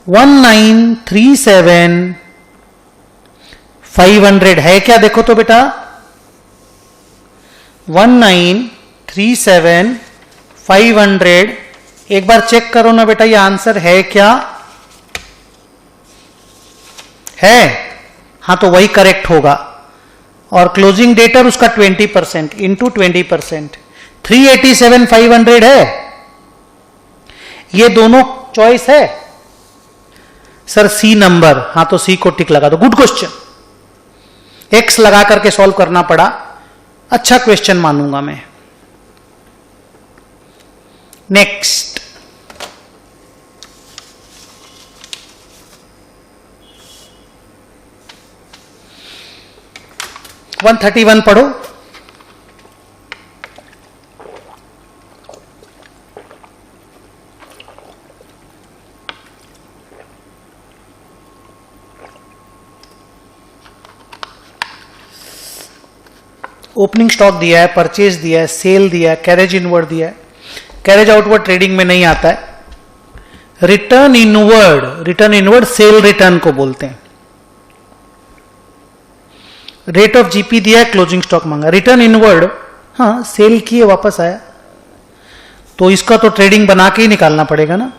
1937,500 है क्या? देखो तो बेटा 1937,500, एक बार चेक करो ना बेटा, ये आंसर है क्या? है, हाँ, तो वही करेक्ट होगा। और क्लोजिंग डेटर उसका 20% इंटू 20%, 387,500 है। ये दोनों चॉइस है सर, सी नंबर, हाँ, तो सी को टिक लगा दो। गुड क्वेश्चन, एक्स लगा करके सॉल्व करना पड़ा, अच्छा क्वेश्चन मानूंगा मैं। नेक्स्ट, वन 131 पढ़ो। ओपनिंग स्टॉक दिया है, परचेज दिया है, सेल दिया है, कैरेज इनवर्ड दिया है। कैरेज आउटवर्ड ट्रेडिंग में नहीं आता है। Return inward, return inward cell return को बोलते हैं। रेट ऑफ जीपी दिया है, क्लोजिंग स्टॉक मांगा। रिटर्न इनवर्ड, हाँ, सेल किए वापस आया, तो इसका तो ट्रेडिंग बना के ही निकालना पड़ेगा ना।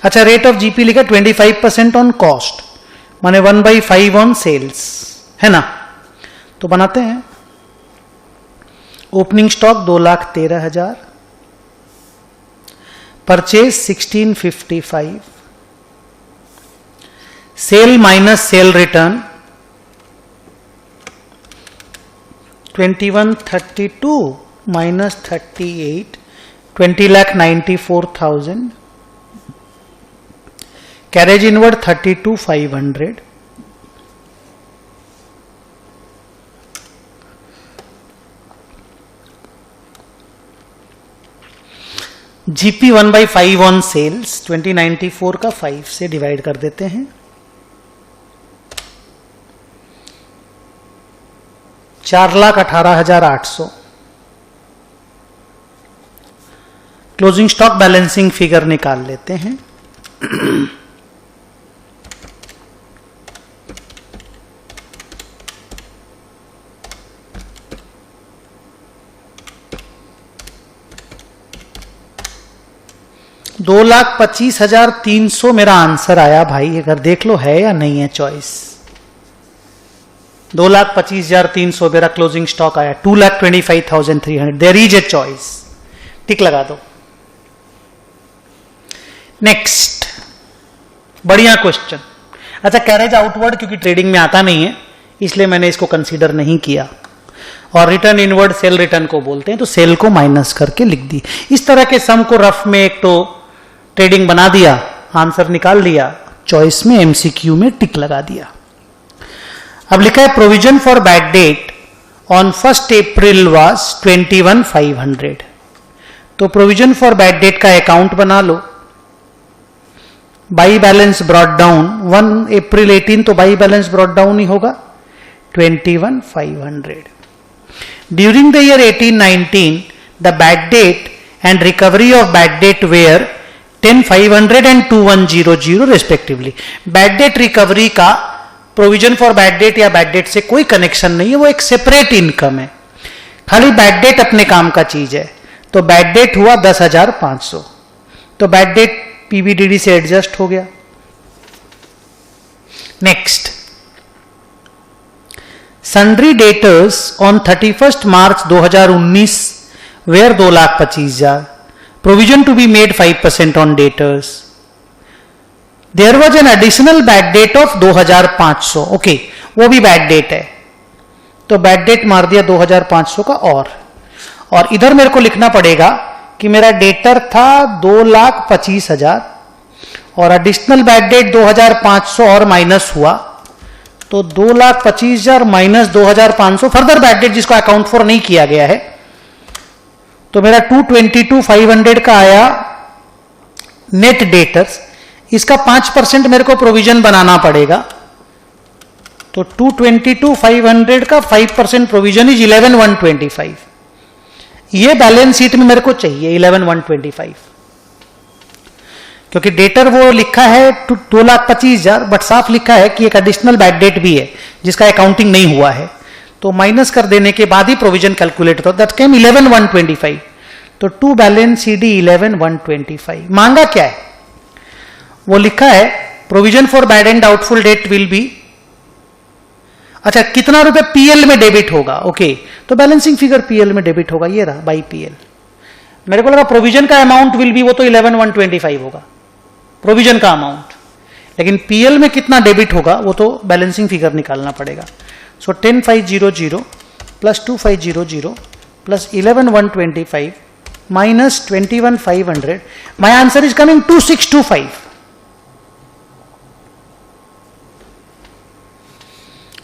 अच्छा, रेट ऑफ जीपी लिखा 25% ऑन कॉस्ट, माने 1/5 ऑन सेल्स, है ना। तो बनाते हैं। Opening stock 2,13,000, purchase 1655, sale minus sale return 2132 minus 38, 20,94,000. Carriage inward 32,500. GP 1/5 on sales 2094 का 5 से डिवाइड कर देते हैं. 4,18,800. क्लोजिंग स्टॉक बैलेंसिंग फिगर निकाल लेते हैं. $2,25,300 मेरा आंसर आया भाई. अगर देख लो है या नहीं है चॉइस. 2,25,300 मेरा क्लोजिंग स्टॉक आया. 2,25,300. There is a choice. Tick लगा दो. नेक्स्ट बढ़िया क्वेश्चन. अच्छा, कैरेज आउटवर्ड क्योंकि ट्रेडिंग में आता नहीं है इसलिए मैंने इसको कंसीडर नहीं किया. और रिटर्न इनवर्ड सेल रिटर्न को बोलते हैं, तो सेल को माइनस करके लिख दी. इस तरह के सम को रफ में एक तो ट्रेडिंग बना दिया, आंसर निकाल लिया, चॉइस में एमसीक्यू में टिक लगा दिया. अब लिखा है provision for bad debt on 1 April was 21,500. तो प्रोविजन फॉर बैड डेट का अकाउंट बना लो. By balance brought down 1 April 18, तो बाई बैलेंस ब्रॉट डाउन ही होगा 21,500. During the year 18-19 the bad debt and recovery of bad debt were 10,500 and 2,100 respectively. Bad debt recovery का provision for bad debt या bad debt से कोई connection नहीं है, वो एक सेपरेट इनकम है. खाली बैड डेट अपने काम का चीज है. तो बैड डेट हुआ 10,500, तो बैड डेट पीबीडीडी से एडजस्ट हो गया. Next, sundry debtors on 31 March 2019 were 2,25,000. Provision to be made 5% on debtors. There was an additional bad debt of 2,500. Okay, वो भी बैड डेट है, तो बैड डेट मार दिया 2,500 का. और इधर मेरे को लिखना पड़ेगा कि मेरा डेटर था 2,25,000 और एडिशनल बैड डेट 2,500 और माइनस हुआ, तो 2,25,000 माइनस 2,500 फर्दर बैड डेट जिसको अकाउंट फॉर नहीं किया गया है. तो मेरा 222,500 का आया नेट डेटर्स. इसका 5% मेरे को प्रोविजन बनाना पड़ेगा. तो 222,500 का 5% प्रोविजन इज 11,125. ये बैलेंस शीट में मेरे को चाहिए 11,125, क्योंकि डेटर वो लिखा है 2,25,000 बट साफ लिखा है कि एक एडिशनल बैड डेट भी है जिसका अकाउंटिंग नहीं हुआ है. तो माइनस कर देने के बाद ही प्रोविजन कैलकुलेट होता. That came 11,125. तो टू बैलेंस सीडी 11,125. मांगा क्या है? वो लिखा है provision for bad and doubtful debt will B. अच्छा, कितना रुपए पीएल में डेबिट होगा? ओके, तो बैलेंसिंग फिगर पीएल में डेबिट होगा. ये रहा बाई पीएल. मेरे को लगा प्रोविजन का अमाउंट विल बी, वो तो 11,125 होगा प्रोविजन का अमाउंट, लेकिन पीएल में कितना डेबिट होगा वो तो बैलेंसिंग फिगर निकालना पड़ेगा. सो 10,500 plus 2,500 plus 11,125 minus 21,500. My answer is coming 2,625.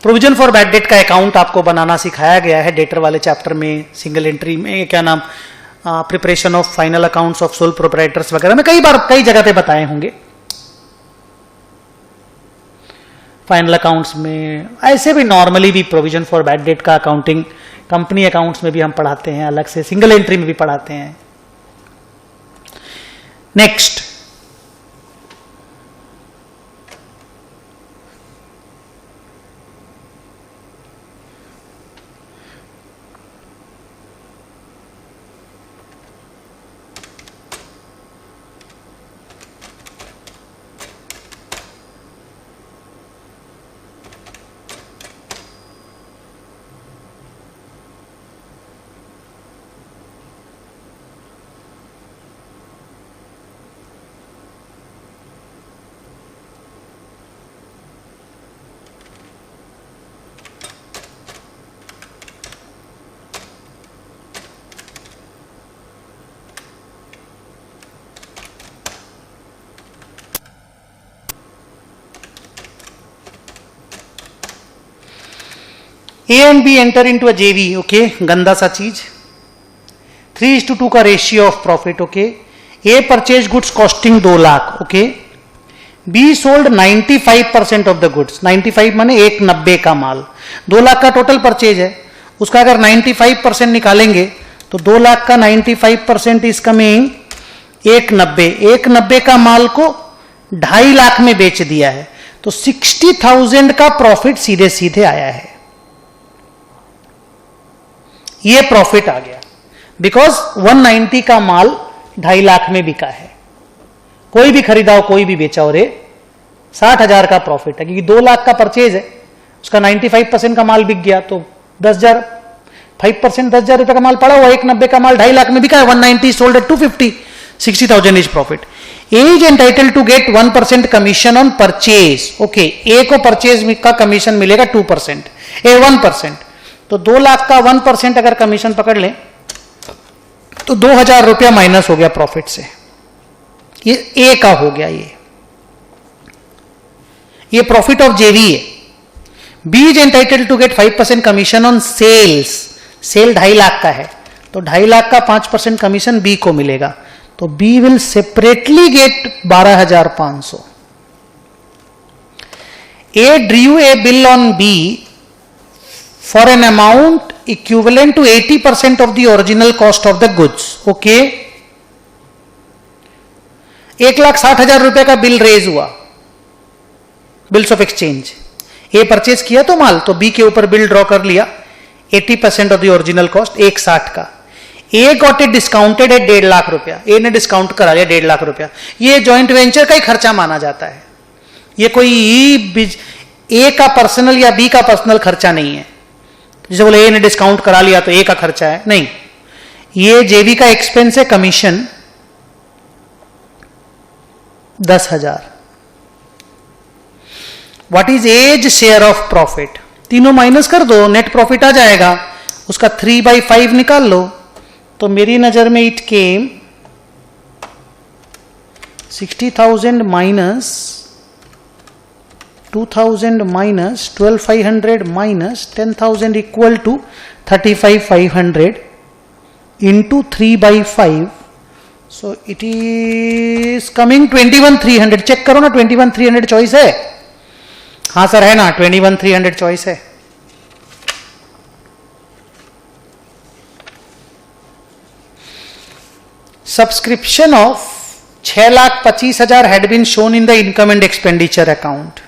Provision for bad debt का अकाउंट आपको बनाना सिखाया गया है डेटर वाले चैप्टर में, सिंगल एंट्री में, क्या नाम, preparation of final accounts of sole proprietors वगैरह में कई जगह पे बताए होंगे. फाइनल अकाउंट्स में ऐसे भी नॉर्मली भी प्रोविजन फॉर बैड डेट का अकाउंटिंग कंपनी अकाउंट्स में भी हम पढ़ाते हैं, अलग से सिंगल एंट्री में भी पढ़ाते हैं. Next, A and B enter into a JV, okay, गंदा सा चीज। 3:2 का ratio of profit, okay. A purchase goods costing 2 lakh, okay. B sold 95% of the goods, 95 माने 190 का माल, 2 लाख का टोटल परचेज है, उसका अगर 95% निकालेंगे तो 2 लाख का 95% इज कमिंग 190, 190 का माल को 2.5 लाख में बेच दिया है, तो 60,000 का प्रॉफिट सीधे सीधे आया है। ये प्रॉफिट आ गया बिकॉज 190 का माल 2.5 लाख में बिका है। कोई भी खरीदा हो, कोई भी बेचा हो, रे 60,000 का प्रॉफिट है, क्योंकि 2 लाख का परचेज है, उसका 95% का माल बिक गया, तो 10,000, 5% 10,000 रुपए का माल पड़ा हुआ, 190 का माल 2.5 लाख में बिका है, 190 sold at 250, 60,000 is profit. A is entitle to get 1% commission on purchase, okay. A को परचेज का कमीशन मिलेगा 2%, ए 1%, तो 2 लाख का 1% अगर कमीशन पकड़ लें तो 2,000 रुपया माइनस हो गया प्रॉफिट से, ये ए का हो गया। ये प्रॉफिट ऑफ जेवी है। B is entitle to get 5% commission on sales, sale 2.5 lakh का है, तो 2.5 लाख का 5% कमीशन बी को मिलेगा, तो B will separately get 12,500। A drew a bill on B for an amount equivalent to 80% of the original cost of the goods, okay. 1,60,000 रुपए का bill raise हुआ, bills of exchange. A purchase किया तो माल, तो B के ऊपर bill draw कर लिया 80% ऑफ द ओरिजिनल कॉस्ट, 1,60 का। ए गॉट इट डिस्काउंटेड है 1.5 लाख रुपया, ए ने डिस्काउंट करा लिया 1.5 लाख रुपया। ये जॉइंट वेंचर का ही खर्चा माना जाता है, ये कोई ए का पर्सनल या बी का पर्सनल खर्चा नहीं है। जैसे बोले ए ने डिस्काउंट करा लिया तो ए का खर्चा है, नहीं, ये जेवी का एक्सपेंस है, commission 10,000। What is A's share of profit, तीनों माइनस कर दो, नेट प्रॉफिट आ जाएगा, उसका 3/5 निकाल लो, तो मेरी नजर में it came 60,000 minus 2,000 minus 12,500 minus 10,000 equal to 35,500 into 3/5, so it is coming 21,300। Check करो ना, 21,300 चॉइस है? हाँ सर है ना, 21,300 चॉइस है। Subscription of 6,25,000 had been shown in the income and expenditure account.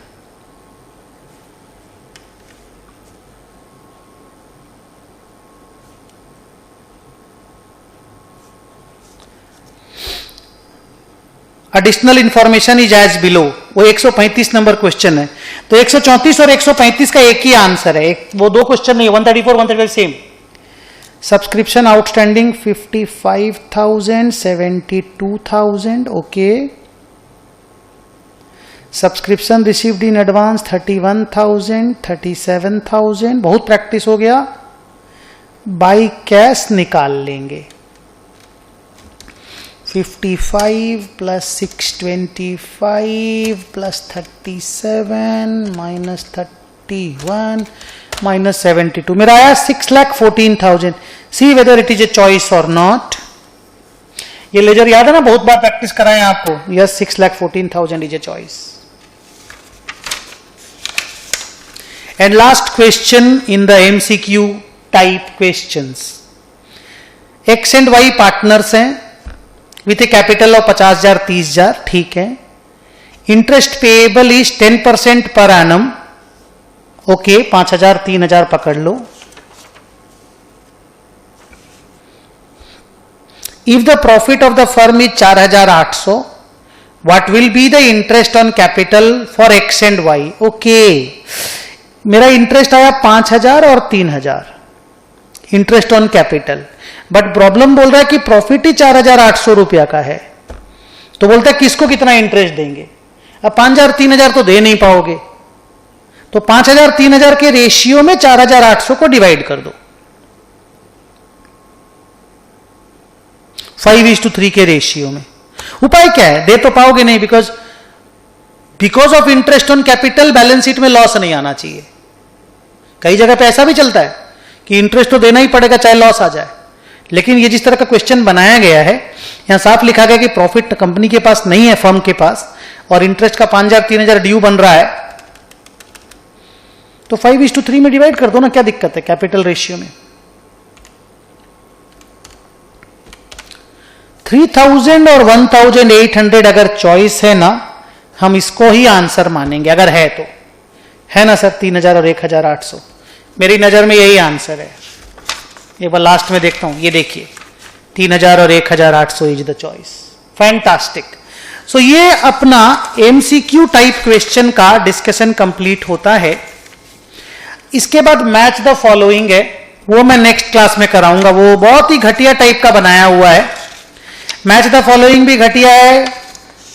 Additional information is as below, वो 135 number question है, तो 134 और 135 का एक ही आंसर है, वो दो क्वेश्चन नहीं, 134 135 same. Subscription outstanding 55,000 72,000, okay. Subscription received in advance 31,000 37,000, बहुत प्रैक्टिस हो गया। बाई कैश निकाल लेंगे, 55 प्लस 625 प्लस 37 माइनस 31 माइनस 72, मेरा आया 6,14,000। See whether it is a choice और नॉट। ये लेजर याद है ना, बहुत बार प्रैक्टिस कराए आपको। Yes, 6,14,000 is a choice. And last question in the MCQ type questions. X and Y partners हैं विथ ए कैपिटल ऑफ 50,000 30,000, ठीक है। Interest payable is 10% per annum, okay. 5,000 3,000 पकड़ लो। If the profit of the firm is 4,800, what will be the interest on capital for X and Y, okay. मेरा interest आया 5,000 और 3,000 interest on capital, but problem बोल रहा है कि profit ही 4,800 रुपया का है, तो बोलता है किसको कितना इंटरेस्ट देंगे। अब 5,000 3,000 तो दे नहीं पाओगे, तो 5,000 3,000 के रेशियो में 4,800 को डिवाइड कर दो, 5:3 के रेशियो में। उपाय क्या है? दे तो पाओगे नहीं, because of interest on capital balance sheet में लॉस नहीं आना चाहिए। कई जगह पे ऐसा भी चलता है कि इंटरेस्ट तो देना ही पड़ेगा चाहे लॉस आ जाए, लेकिन ये जिस तरह का क्वेश्चन बनाया गया है, यहां साफ लिखा गया कि प्रॉफिट कंपनी के पास नहीं है, फर्म के पास, और इंटरेस्ट का 5,000 3,000 ड्यू बन रहा है, तो 5:3 में डिवाइड कर दो ना, क्या दिक्कत है कैपिटल रेशियो में। 3,000 और 1,800 अगर चॉइस है ना, हम इसको ही आंसर मानेंगे अगर है तो, है ना सर। 3,000 और 1,800 मेरी नजर में यही आंसर है। एक बार लास्ट में देखता हूं, ये देखिए 3,000 और 1,800 इज द चॉइस। फैंटास्टिक। सो ये अपना एमसीक्यू टाइप क्वेश्चन का डिस्कशन कंप्लीट होता है। इसके बाद मैच द फॉलोइंग है, वो मैं नेक्स्ट क्लास में कराऊंगा। वो बहुत ही घटिया टाइप का बनाया हुआ है। मैच द फॉलोइंग भी घटिया है।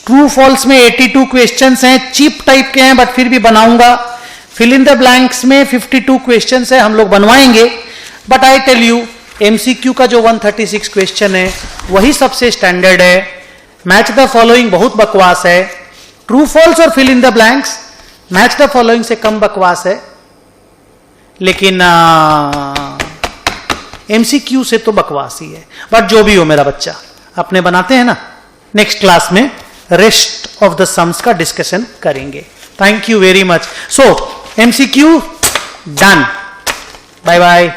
ट्रू फॉल्स में 82 क्वेश्चंस हैं, चीप टाइप के हैं, बट फिर भी बनाऊंगा। फिल इन द ब्लैंक्स में 52 क्वेश्चंस है, हम लोग बनवाएंगे। But I tell you, MCQ का जो 136 क्वेश्चन है वही सबसे स्टैंडर्ड है। मैच द फॉलोइंग बहुत बकवास है। ट्रू फॉल्स और fill in the blanks match the following से कम बकवास है, लेकिन एमसीक्यू से तो बकवास ही है। बट जो भी हो मेरा बच्चा, अपने बनाते हैं ना, नेक्स्ट क्लास में रेस्ट ऑफ द सम्स का डिस्कशन करेंगे। Thank you very much. So MCQ done. Bye bye.